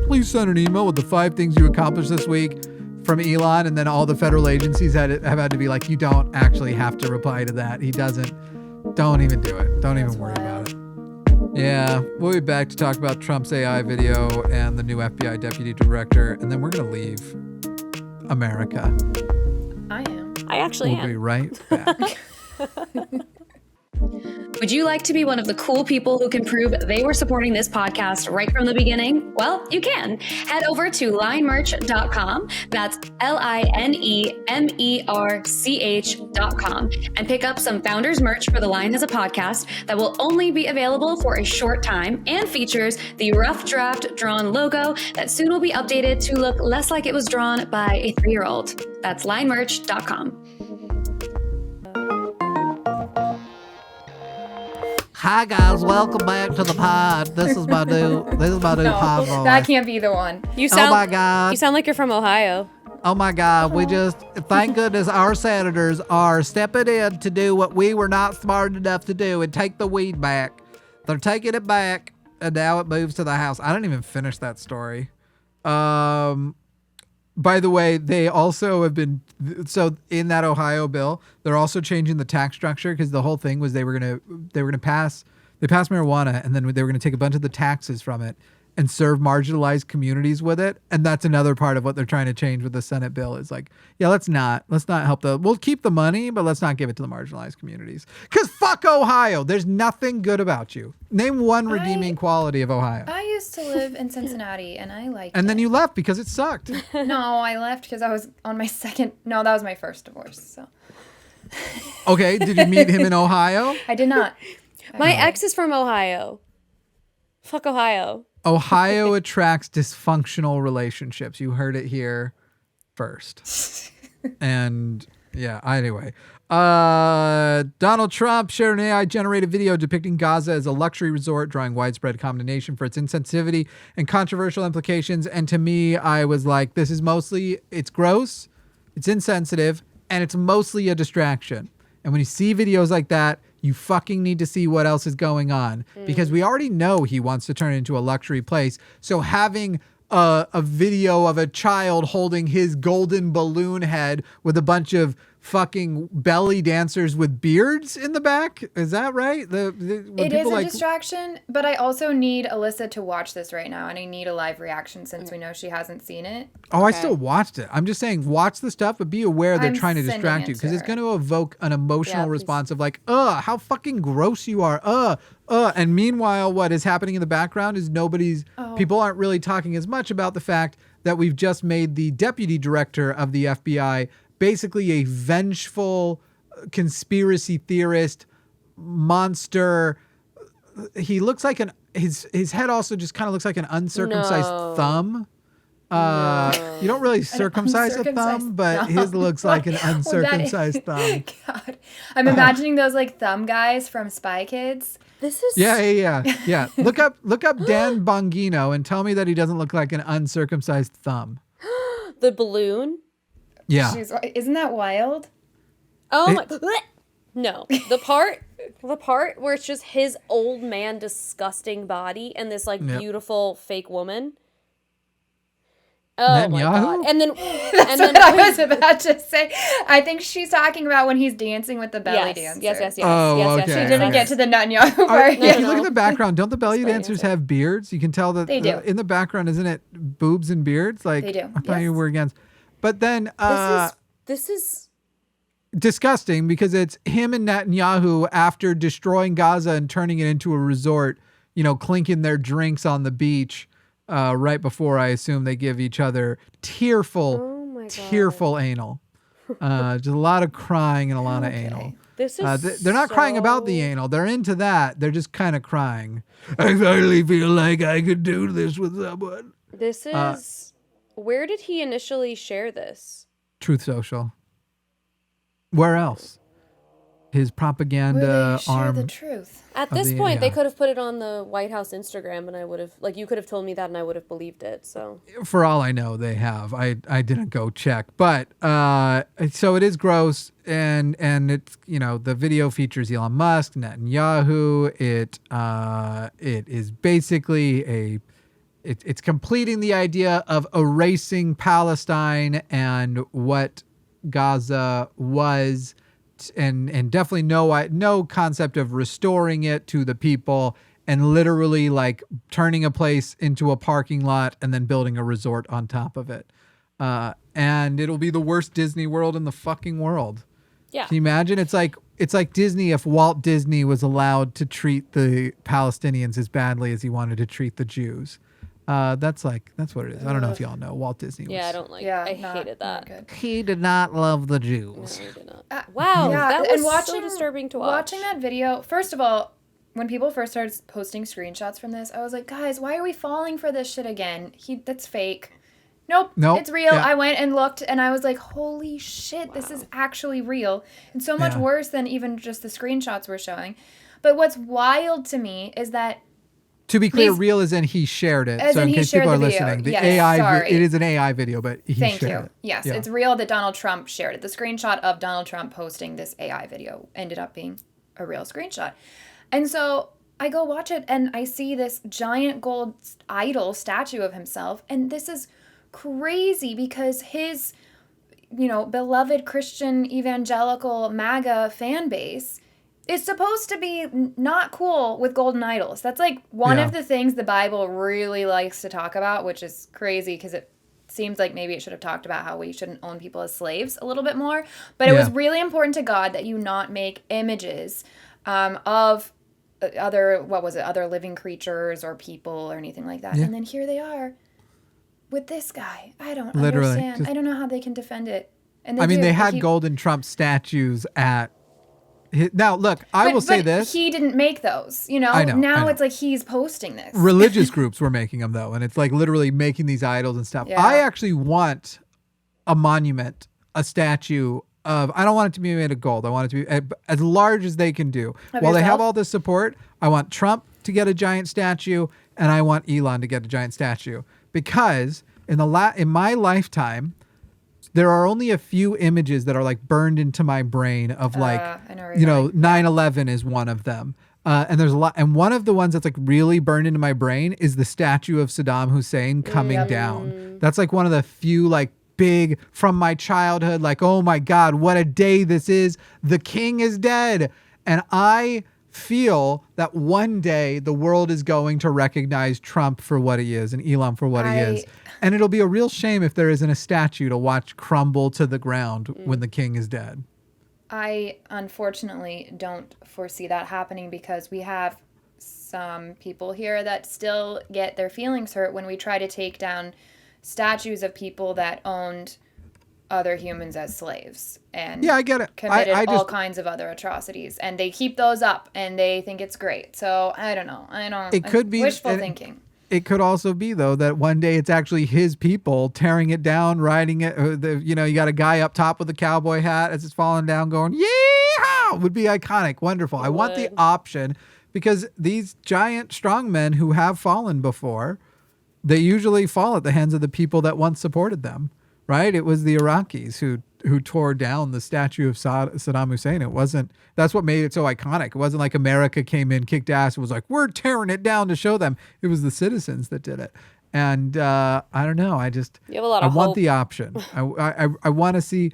please send an email with the 5 things you accomplished this week from Elon, and then all the federal agencies have had to be like, you don't actually have to reply to that. He doesn't. Don't even do it. Don't even worry about it. Yeah, we'll be back to talk about Trump's AI video and the new FBI deputy director, and then we're going to leave America. I am. I actually We'll be am. right back. Would you like to be one of the cool people who can prove they were supporting this podcast right from the beginning? Well, you can. Head over to linemerch.com. That's linemerch.com and pick up some founders merch for The Line as a podcast that will only be available for a short time and features the rough draft drawn logo that soon will be updated to look less like it was drawn by a 3-year-old. That's linemerch.com. Hi guys, welcome back to the pod. This is my new pod No, voice. that can't be the one. You sound, my God. You sound like you're from Ohio. Oh my God, thank goodness our senators are stepping in to do what we were not smart enough to do and take the weed back. They're taking it back, and now it moves to the House. I didn't even finish that story. By the way, they also have been, so in that Ohio bill, they're also changing the tax structure because the whole thing was they passed marijuana, and then they were going to take a bunch of the taxes from it and serve marginalized communities with it. And that's another part of what they're trying to change with the Senate bill is let's not help we'll keep the money, but let's not give it to the marginalized communities. Cause fuck Ohio. There's nothing good about you. Name one redeeming quality of Ohio. I used to live in Cincinnati, and I liked And it. then you left because it sucked. No, I left because I was on my second. No, that was my first divorce. So Okay. Did you meet him in Ohio? I did not. My ex is from Ohio. Fuck Ohio. Ohio attracts dysfunctional relationships. You heard it here first. And yeah, anyway. Donald Trump shared an AI-generated video depicting Gaza as a luxury resort, drawing widespread condemnation for its insensitivity and controversial implications. And to me, I was like, it's gross, it's insensitive, and it's mostly a distraction. And when you see videos like that, you fucking need to see what else is going on because we already know he wants to turn it into a luxury place. So having a video of a child holding his golden balloon head with a bunch of fucking belly dancers with beards in the back. Is that right? When It is people a distraction, but I also need Alyssa to watch this right now, and I need a live reaction since we know she hasn't seen it. Oh, I still watched it. I'm just saying, watch the stuff, but be aware they're I'm trying to sending distract it you to because it's her. going to evoke an emotional please. response of like, how fucking gross you are. And meanwhile, what is happening in the background is people aren't really talking as much about the fact that we've just made the deputy director of the FBI basically a vengeful conspiracy theorist monster. He looks like his head also just kind of looks like an uncircumcised thumb. You don't really circumcise a thumb, but his looks like an uncircumcised thumb. God, I'm imagining those like thumb guys from Spy Kids. This is Yeah. Look up Dan Bongino and tell me that he doesn't look like an uncircumcised thumb. the balloon. Yeah. Isn't that wild? Oh my! No, the part where it's just his old man, disgusting body, and this like beautiful fake woman. Oh my god! And then what I was about to say. I think she's talking about when he's dancing with the belly dancer. Yes. Oh, yes. okay. She didn't get to the Netanyahu part. If you look at the background, don't the belly dancers have beards? You can tell that They do. in the background, isn't it boobs and beards? Like They do, I thought you were against. But then This is disgusting because it's him and Netanyahu after destroying Gaza and turning it into a resort, clinking their drinks on the beach right before I assume they give each other tearful anal. Just a lot of crying and a lot of anal. This is they're not crying about the anal. They're into that. They're just kind of crying. I finally feel like I could do this with someone. This is where did he initially share this? Truth Social. Where else? His propaganda Where they share arm. the truth. At this point, they could have put it on the White House Instagram, and I would have, you could have told me that, and I would have believed it. So, for all I know, they have. I didn't go check, but so it is gross, and it's the video features Elon Musk, Netanyahu. It is basically it's completing the idea of erasing Palestine and what Gaza was. And definitely no concept of restoring it to the people and literally like turning a place into a parking lot and then building a resort on top of it. And it'll be the worst Disney World in the fucking world. yeah. Can you imagine? It's like Disney if Walt Disney was allowed to treat the Palestinians as badly as he wanted to treat the Jews. That's what it is. I don't know if y'all know. Walt Disney was. Yeah, I don't like. I hated that. Good. He did not love the Jews. No, he did not. Wow, that was so disturbing to watch. Watching that video, first of all, when people first started posting screenshots from this, I was like, guys, why are we falling for this shit again? That's fake. Nope, it's real. Yeah. I went and looked, and I was like, holy shit, this is actually real. And so much worse than even just the screenshots we're showing. But what's wild to me is that to be clear, real as in he shared it. As so in case people are listening, the AI, it is an AI video, but he Thank shared you. it. Yes, it's real that Donald Trump shared it. The screenshot of Donald Trump posting this AI video ended up being a real screenshot. And so I go watch it and I see this giant gold idol statue of himself. And this is crazy because his, beloved Christian evangelical MAGA fan base is supposed to be not cool with golden idols. That's like one of the things the Bible really likes to talk about, which is crazy because it seems like maybe it should have talked about how we shouldn't own people as slaves a little bit more. But it was really important to God that you not make images of other living creatures or people or anything like that. And then here they are with this guy. I don't understand. I don't know how they can defend it. And they had golden Trump statues at. Now, look, I will say this. He didn't make those, I know. Now it's like he's posting this. Religious groups were making them, though, and it's like literally making these idols and stuff. I actually want a monument, a statue of, I don't want it to be made of gold. I want it to be as large as they can do. While they have all this support, I want Trump to get a giant statue, and I want Elon to get a giant statue. Because in my lifetime, there are only a few images that are like burned into my brain of like, 9/11 is one of them. And there's a lot. And one of the ones that's like really burned into my brain is the statue of Saddam Hussein coming down. That's like one of the few like big from my childhood, like, oh my God, what a day this is. The king is dead. And I feel that one day the world is going to recognize Trump for what he is and Elon for what he is. And it'll be a real shame if there isn't a statue to watch crumble to the ground when the king is dead. I unfortunately don't foresee that happening because we have some people here that still get their feelings hurt when we try to take down statues of people that owned other humans as slaves and I get it. committed I all just, kinds of other atrocities, and they keep those up and they think it's great. So I don't know. It could be wishful thinking. It could also be, though, that one day it's actually his people tearing it down, riding it. You got a guy up top with a cowboy hat as it's falling down going, yeehaw! Would be iconic. Wonderful. I want the option because these giant strong men who have fallen before, they usually fall at the hands of the people that once supported them, right? It was the Iraqis who tore down the statue of Saddam Hussein. It wasn't, that's what made it so iconic. It wasn't like America came in, kicked ass, and was like, we're tearing it down to show them. It was the citizens that did it. And I don't know. I want the option. I want to see,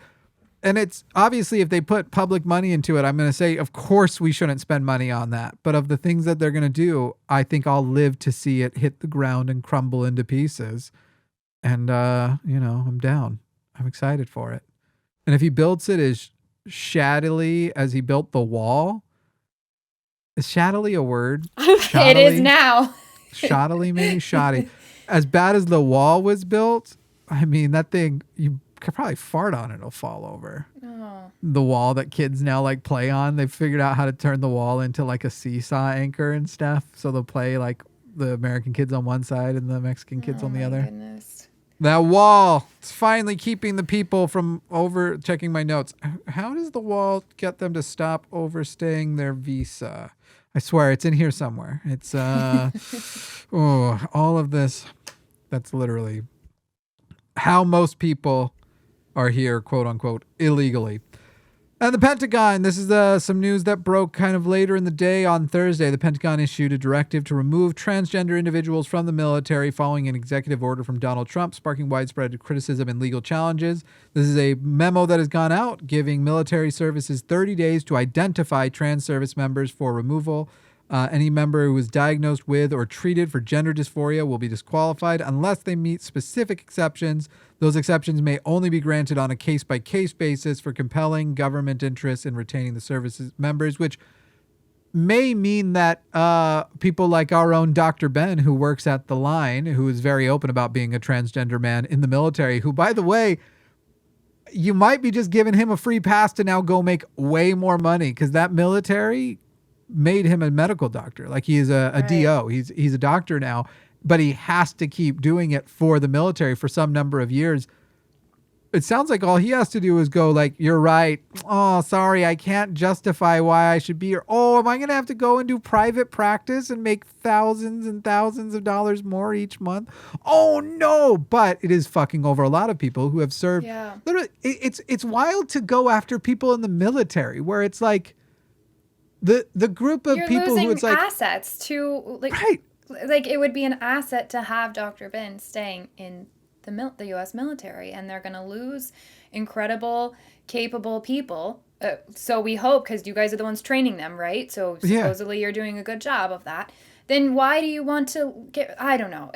and it's obviously if they put public money into it, I'm going to say, of course we shouldn't spend money on that. But of the things that they're going to do, I think I'll live to see it hit the ground and crumble into pieces. And, I'm down. I'm excited for it. And if he builds it as shaddily as he built the wall, is shaddily a word? It is now. Shoddily, maybe? Shoddy. As bad as the wall was built, I mean, that thing, you could probably fart on it, it'll fall over. Oh. The wall that kids now like play on, they've figured out how to turn the wall into like a seesaw anchor and stuff. So they'll play like the American kids on one side and the Mexican kids on the other. Goodness. That wall, it's finally keeping the people from checking my notes. How does the wall get them to stop overstaying their visa? I swear it's in here somewhere. It's, all of this. That's literally how most people are here, quote unquote, illegally. And the Pentagon, this is some news that broke kind of later in the day on Thursday. The Pentagon issued a directive to remove transgender individuals from the military following an executive order from Donald Trump, sparking widespread criticism and legal challenges. This is a memo that has gone out giving military services 30 days to identify trans service members for removal. Any member who is diagnosed with or treated for gender dysphoria will be disqualified unless they meet specific exceptions. Those exceptions may only be granted on a case-by-case basis for compelling government interest in retaining the services members, which may mean that people like our own Dr. Ben, who works at the line, who is very open about being a transgender man in the military, who, by the way, you might be just giving him a free pass to now go make way more money because that military made him a medical doctor. Like he is a DO. He's a doctor now, but he has to keep doing it for the military for some number of years. It sounds like all he has to do is go like, you're right. Oh, sorry. I can't justify why I should be here. Oh, am I going to have to go and do private practice and make thousands and thousands of dollars more each month? Oh no. But it is fucking over a lot of people who have served. Yeah. Literally, it's wild to go after people in the military where it's like, the group of You're people who it's like assets to like, right. Like it would be an asset to have Dr. Ben staying in the U.S. military, and they're going to lose incredible, capable people. So we hope, because you guys are the ones training them, right? So supposedly you're doing a good job of that. Then why do you want to get? I don't know.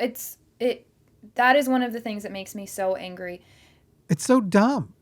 That is one of the things that makes me so angry. It's so dumb.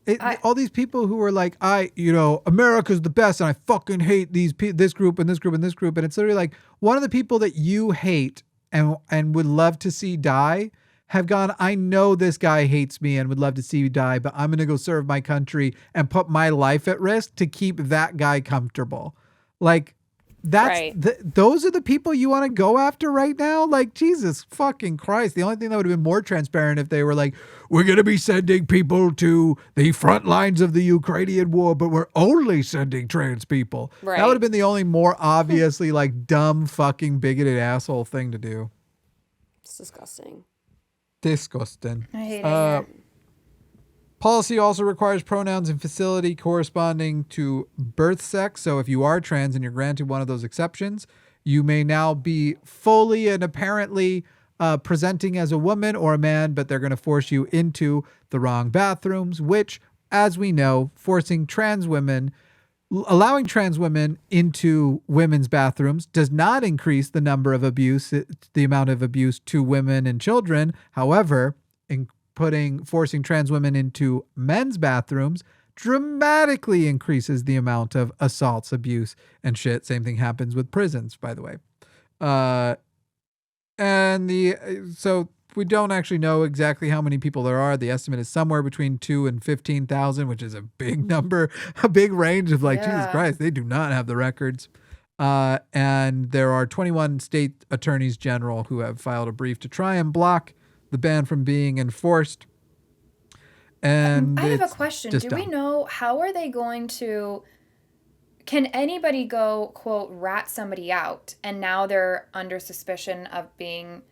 All these people who are like, America's the best, and I fucking hate this group and this group and this group, and it's literally like one of the people that you hate and would love to see die have gone, I know this guy hates me and would love to see you die, but I'm going to go serve my country and put my life at risk to keep that guy comfortable. Like, that's right. Those are the people you want to go after right now? Like, Jesus fucking Christ. The only thing that would have been more transparent if they were like, we're going to be sending people to the front lines of the Ukrainian war, but we're only sending trans people. Right. That would have been the only more obviously like dumb fucking bigoted asshole thing to do. It's disgusting. Disgusting. I hate it. Policy also requires pronouns in facility corresponding to birth sex. So if you are trans and you're granted one of those exceptions, you may now be fully and apparently presenting as a woman or a man, but they're going to force you into the wrong bathrooms, which, as we know, allowing trans women into women's bathrooms does not increase the amount of abuse to women and children. However, forcing trans women into men's bathrooms dramatically increases the amount of assaults, abuse, and shit. Same thing happens with prisons, by the way. So we don't actually know exactly how many people there are. The estimate is somewhere between 2,000 and 15,000, which is a big number, a big range of Jesus Christ, they do not have the records. And there are 21 state attorneys general who have filed a brief to try and block the ban from being enforced. And I have a question. Do we know how are they going to? Can anybody go, quote, rat somebody out and now they're under suspicion of being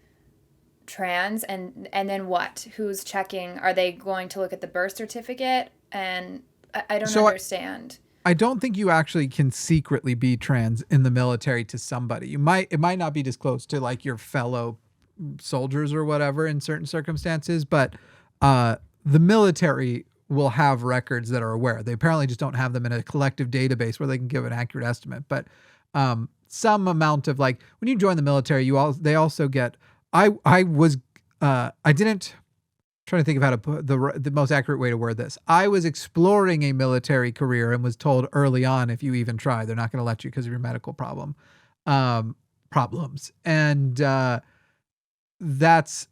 trans and then what? Who's checking? Are they going to look at the birth certificate? And I don't understand. I don't think you actually can secretly be trans in the military to somebody. It might not be disclosed to like your fellow soldiers or whatever in certain circumstances, but the military will have records that are aware. They apparently just don't have them in a collective database where they can give an accurate estimate. But some amount of like when you join the military, they also get. I didn't trying to think of how to put the most accurate way to word this. I was exploring a military career and was told early on, if you even try, they're not going to let you because of your medical problems. And that's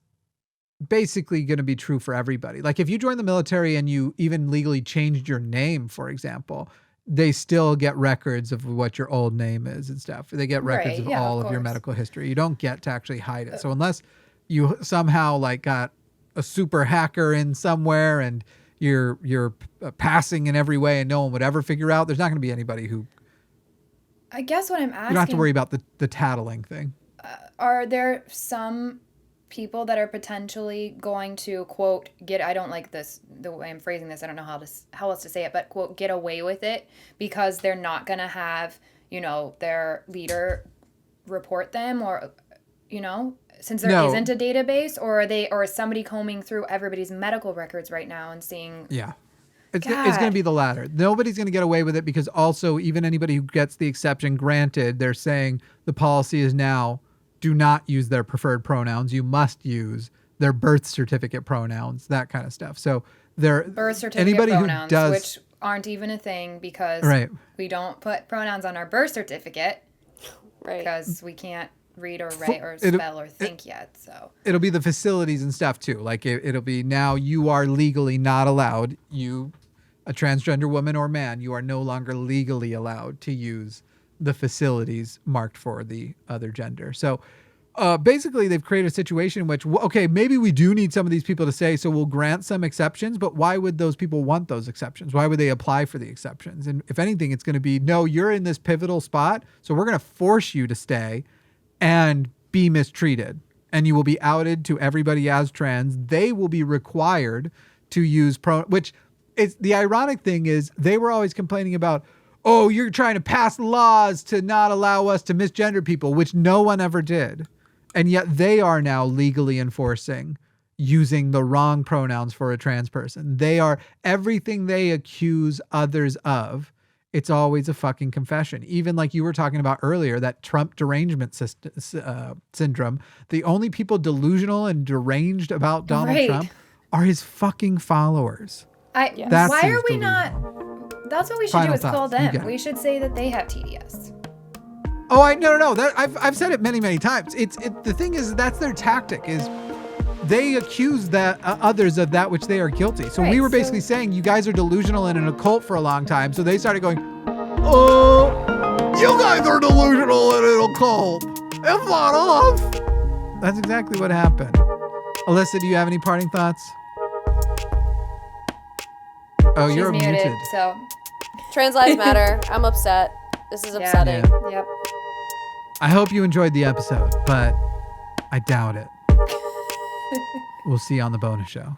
basically going to be true for everybody. Like if you join the military and you even legally changed your name, for example, they still get records of what your old name is and stuff. They get records of all of your medical history. You don't get to actually hide it. So unless you somehow like got a super hacker in somewhere and you're passing in every way and no one would ever figure out, there's not going to be anybody who. I guess what I'm asking. You don't have to worry about the tattling thing. Are there some people that are potentially going to, quote, I don't like this, the way I'm phrasing this, I don't know how else to say it, but, quote, get away with it because they're not going to have, their leader report them or, since there isn't a database, or is somebody combing through everybody's medical records right now and seeing. Yeah. It's going to be the latter. Nobody's going to get away with it because also even anybody who gets the exception granted, they're saying the policy is now do not use their preferred pronouns. You must use their birth certificate pronouns, that kind of stuff. So birth certificate pronouns, which aren't even a thing because we don't put pronouns on our birth certificate because we can't read or write or spell or think yet. So it'll be the facilities and stuff too. Like it'll be now you are legally not allowed. You, a transgender woman or man, you are no longer legally allowed to use the facilities marked for the other gender. So basically they've created a situation in which, okay, maybe we do need some of these people to say, so we'll grant some exceptions, but why would those people want those exceptions? Why would they apply for the exceptions? And if anything, it's going to be, no, you're in this pivotal spot, so we're going to force you to stay and be mistreated. And you will be outed to everybody as trans. They will be required to use which is the ironic thing is they were always complaining about, oh, you're trying to pass laws to not allow us to misgender people, which no one ever did. And yet they are now legally enforcing using the wrong pronouns for a trans person. They are everything they accuse others of. It's always a fucking confession. Even like you were talking about earlier, that Trump derangement syndrome. The only people delusional and deranged about Donald Trump are his fucking followers. Why are we not? That's what we should do is call them. We should say that they have TDS. Oh, no. That I've said it many, many times. The thing is that's their tactic is they accuse that others of that which they are guilty. So we were basically saying you guys are delusional and in a cult for a long time. So they started going, oh, you guys are delusional and in a cult. It's not off. That's exactly what happened. Alyssa, do you have any parting thoughts? Oh, you're muted. So trans lives matter. I'm upset. This is upsetting. Yeah. Yep. I hope you enjoyed the episode, but I doubt it. We'll see you on the bonus show.